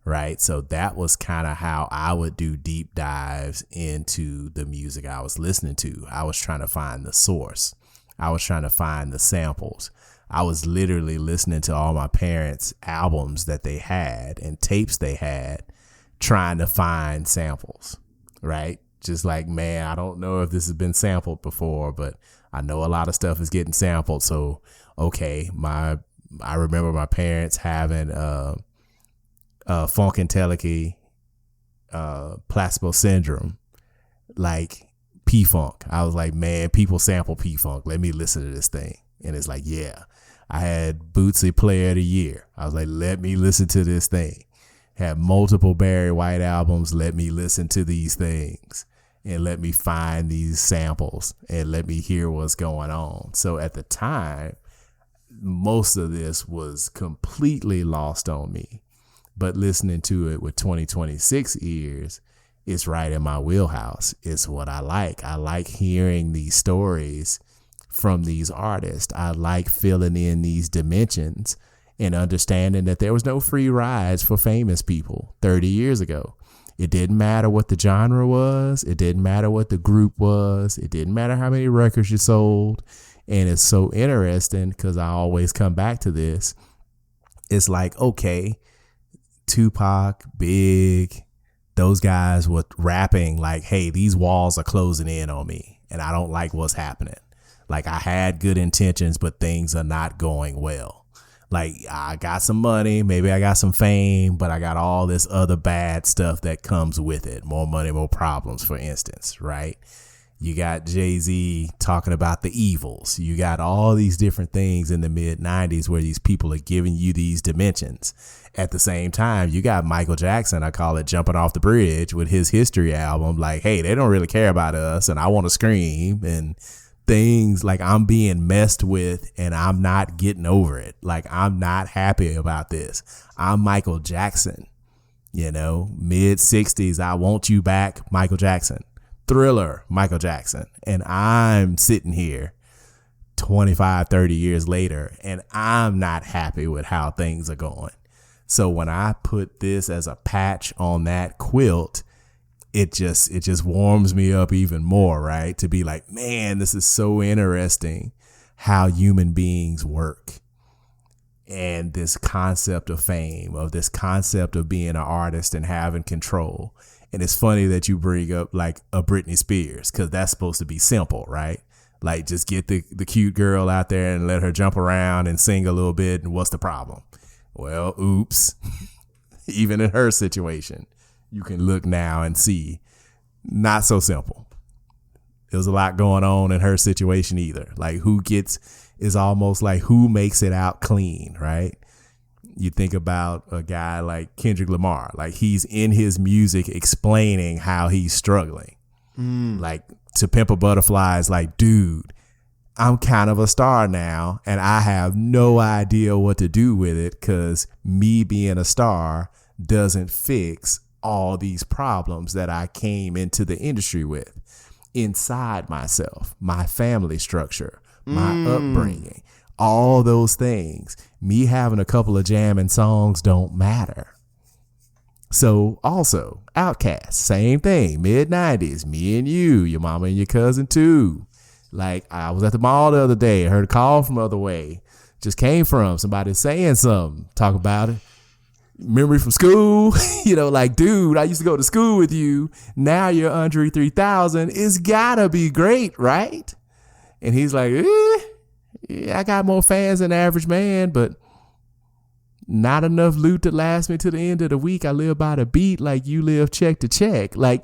Speaker 3: right? So that was kind of how I would do deep dives into the music I was listening to. I was trying to find the source. I was trying to find the samples. I was literally listening to all my parents' albums that they had and tapes they had, trying to find samples, right? Just like, man, I don't know if this has been sampled before, but I know a lot of stuff is getting sampled. So, okay, I remember my parents having Funkadelic, Placebo Syndrome, like P-Funk. I was like, man, people sample P-Funk. Let me listen to this thing. And it's like, yeah. I had Bootsy Player of the Year. I was like, let me listen to this thing. Had multiple Barry White albums. Let me listen to these things. and let me find these samples and let me hear what's going on. So at the time, most of this was completely lost on me. But listening to it with 2026 ears, it's right in my wheelhouse. It's what I like. I like hearing these stories from these artists. I like filling in these dimensions and understanding that there was no free rides for famous people 30 years ago. It didn't matter what the genre was. It didn't matter what the group was. It didn't matter how many records you sold. And it's so interesting because I always come back to this. It's like, okay, Tupac, Big, those guys were rapping like, hey, these walls are closing in on me and I don't like what's happening. Like, I had good intentions, but things are not going well. Like, I got some money, maybe I got some fame, but I got all this other bad stuff that comes with it. More money, more problems, for instance, right? You got Jay-Z talking about the evils. You got all these different things in the mid-90s where these people are giving you these dimensions. At the same time, you got Michael Jackson, I call it jumping off the bridge with his History album. Like, hey, they don't really care about us and I want to scream, and things like I'm being messed with and I'm not getting over it. Like, I'm not happy about this. I'm Michael Jackson, mid 60s. I want you back, Michael Jackson. Thriller, Michael Jackson. And I'm sitting here 25, 30 years later and I'm not happy with how things are going. So when I put this as a patch on that quilt, it just warms me up even more, right? To be like, man, this is so interesting how human beings work. And this concept of fame, of this concept of being an artist and having control. And it's funny that you bring up like a Britney Spears, because that's supposed to be simple, right? Like, just get the cute girl out there and let her jump around and sing a little bit. And what's the problem? Well, oops. Even in her situation, you can look now and see, not so simple. There was a lot going on in her situation either. Like, is almost like who makes it out clean, right? You think about a guy like Kendrick Lamar, like he's in his music explaining how he's struggling. Like, To Pimp a Butterfly is like, dude, I'm kind of a star now and I have no idea what to do with it because me being a star doesn't fix all these problems that I came into the industry with inside myself, my family structure, my upbringing, all those things. Me having a couple of jamming songs don't matter. So also, Outkast, same thing, mid-90s, me and you, your mama and your cousin too. Like, I was at the mall the other day, I heard a call from other way, just came from somebody saying something, talk about it. Memory from school, like, dude, I used to go to school with you. Now you're Andre 3000. It's gotta be great, right? And he's like, yeah, I got more fans than the average man, but not enough loot to last me to the end of the week. I live by the beat like you live check to check. Like,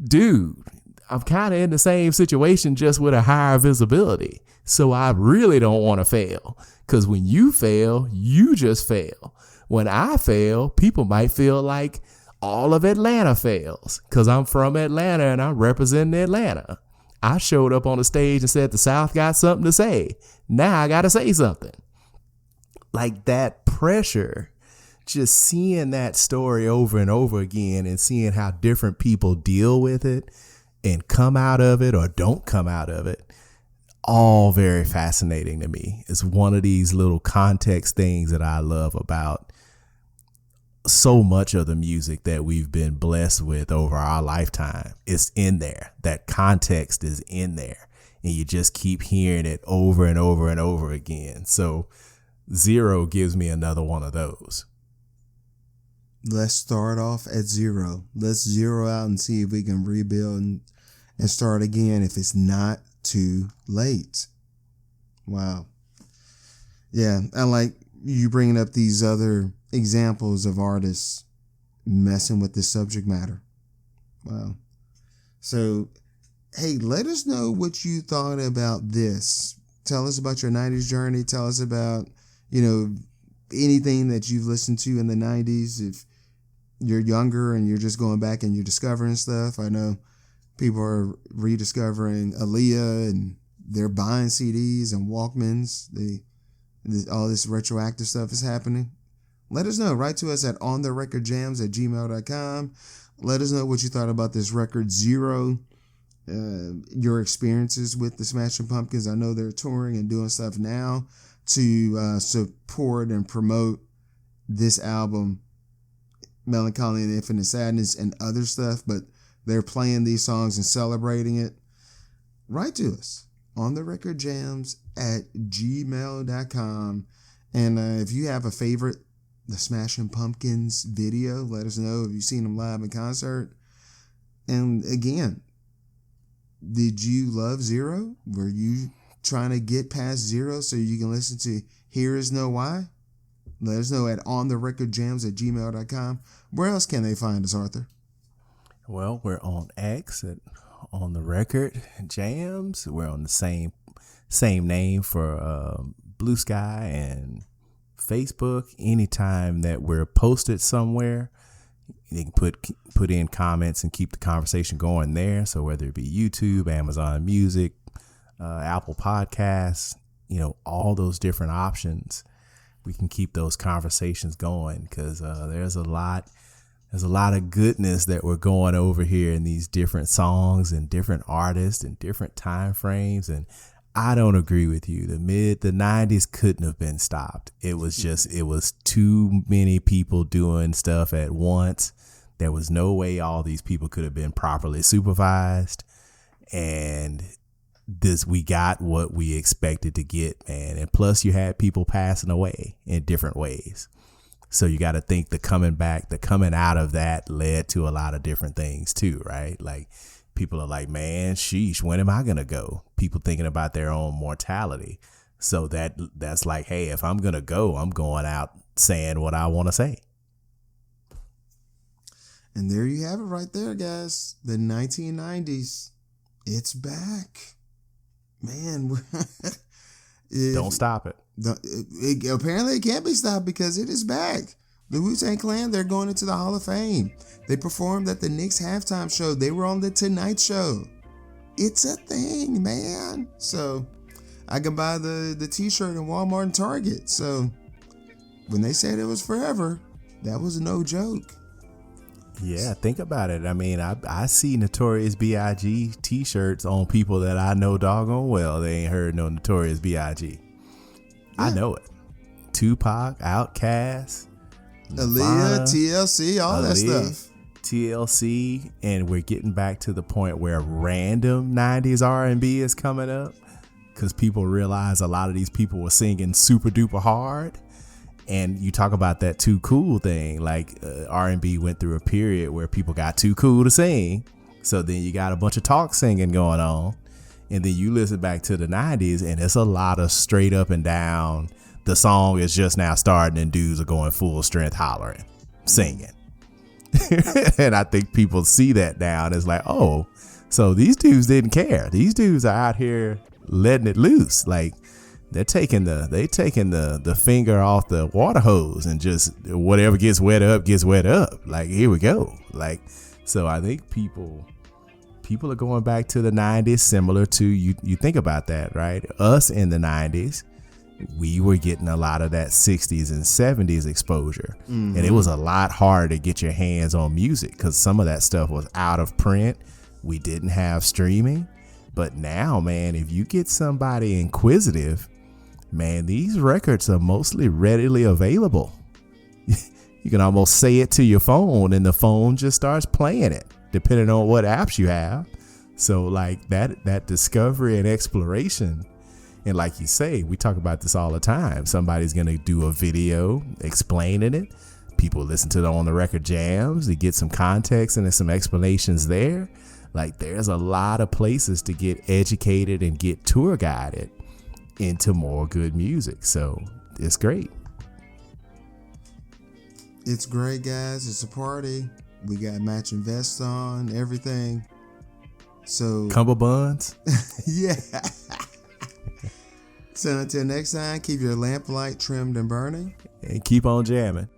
Speaker 3: dude, I'm kind of in the same situation, just with a higher visibility. So I really don't want to fail, because when you fail, you just fail. When I fail, people might feel like all of Atlanta fails because I'm from Atlanta and I'm representing Atlanta. I showed up on the stage and said the South got something to say. Now I got to say something. Like, that pressure, just seeing that story over and over again and seeing how different people deal with it and come out of it or don't come out of it, all very fascinating to me. It's one of these little context things that I love about so much of the music that we've been blessed with over our lifetime. It's in there. That context is in there. And you just keep hearing it over and over and over again. So Zero gives me another one of those.
Speaker 2: Let's start off at zero. Let's zero out and see if we can rebuild and start again if it's not too late. Wow. Yeah, I like you bringing up these other examples of artists messing with this subject matter. Wow. So, hey, let us know what you thought about this. Tell us about your 90s journey. Tell us about, anything that you've listened to in the 90s. If you're younger and you're just going back and you're discovering stuff. I know People are rediscovering Aaliyah, and they're buying CDs and Walkmans. All this retroactive stuff is happening. Let us know. Write to us at ontherecordjams@gmail.com. Let us know what you thought about this record, Zero. Your experiences with the Smashing Pumpkins. I know they're touring and doing stuff now to support and promote this album, Melancholy and Infinite Sadness, and other stuff, but they're playing these songs and celebrating it. Write to us on therecordjams@gmail.com. And if you have a favorite, the Smashing Pumpkins video, let us know if you've seen them live in concert. And again, did you love Zero? Were you trying to get past Zero so you can listen to Here Is No Why? Let us know at ontherecordjams@gmail.com. Where else can they find us, Arthur?
Speaker 3: Well, we're on X at On The Record Jams. We're on the same name for Blue Sky and Facebook. Anytime that we're posted somewhere, you can put in comments and keep the conversation going there. So whether it be YouTube, Amazon Music, Apple Podcasts, all those different options, we can keep those conversations going, because there's a lot of goodness that we're going over here in these different songs and different artists and different time frames. And I don't agree with you. The 90s couldn't have been stopped. It was too many people doing stuff at once. There was no way all these people could have been properly supervised. And we got what we expected to get, man. And plus you had people passing away in different ways. So you got to think the coming out of that led to a lot of different things too, right? Like people are like, man, sheesh, when am I going to go? People thinking about their own mortality. So that's like, hey, if I'm going to go, I'm going out saying what I want to say.
Speaker 2: And there you have it right there, guys. The 1990s. It's back. Man,
Speaker 3: don't stop it.
Speaker 2: Apparently it can't be stopped because it is back. The Wu-Tang Clan, they're going into the Hall of Fame. They performed at the Knicks halftime show. They were on the Tonight Show. It's a thing, man. So I can buy the t-shirt in Walmart and Target. So when they said it was forever, that was no joke.
Speaker 3: Yeah, think about it. I mean, I see Notorious B.I.G. t-shirts on people that I know doggone well. They ain't heard no Notorious B.I.G. Yeah. I know it. Tupac, Outkast,
Speaker 2: Aaliyah, TLC, all that stuff.
Speaker 3: TLC, and we're getting back to the point where random 90s R&B is coming up, because people realize a lot of these people were singing super duper hard. And you talk about that too cool thing, like R&B went through a period where people got too cool to sing. So then you got a bunch of talk singing going on. And then you listen back to the 90s and it's a lot of straight up and down. The song is just now starting and dudes are going full strength hollering, singing. And I think people see that now and it's like, oh, so these dudes didn't care. These dudes are out here letting it loose. Like, They taking the finger off the water hose and just whatever gets wet up. Like, here we go. Like, so I think people are going back to the 90s, similar to you think about that, right? Us in the 90s, we were getting a lot of that 60s and 70s exposure. Mm-hmm. And it was a lot harder to get your hands on music because some of that stuff was out of print. We didn't have streaming. But now, man, if you get somebody inquisitive, man, these records are mostly readily available. You can almost say it to your phone and the phone just starts playing it, depending on what apps you have. So like that discovery and exploration. And like you say, we talk about this all the time. Somebody's going to do a video explaining it. People listen to the On The Record Jams. They get some context and there's some explanations there. Like there's a lot of places to get educated and get tour guided into more good music. So it's great.
Speaker 2: It's great, guys. It's a party. We got matching vests on, everything. So
Speaker 3: cummerbunds.
Speaker 2: Yeah. So until next time, keep your lamplight trimmed and burning.
Speaker 3: And keep on jamming.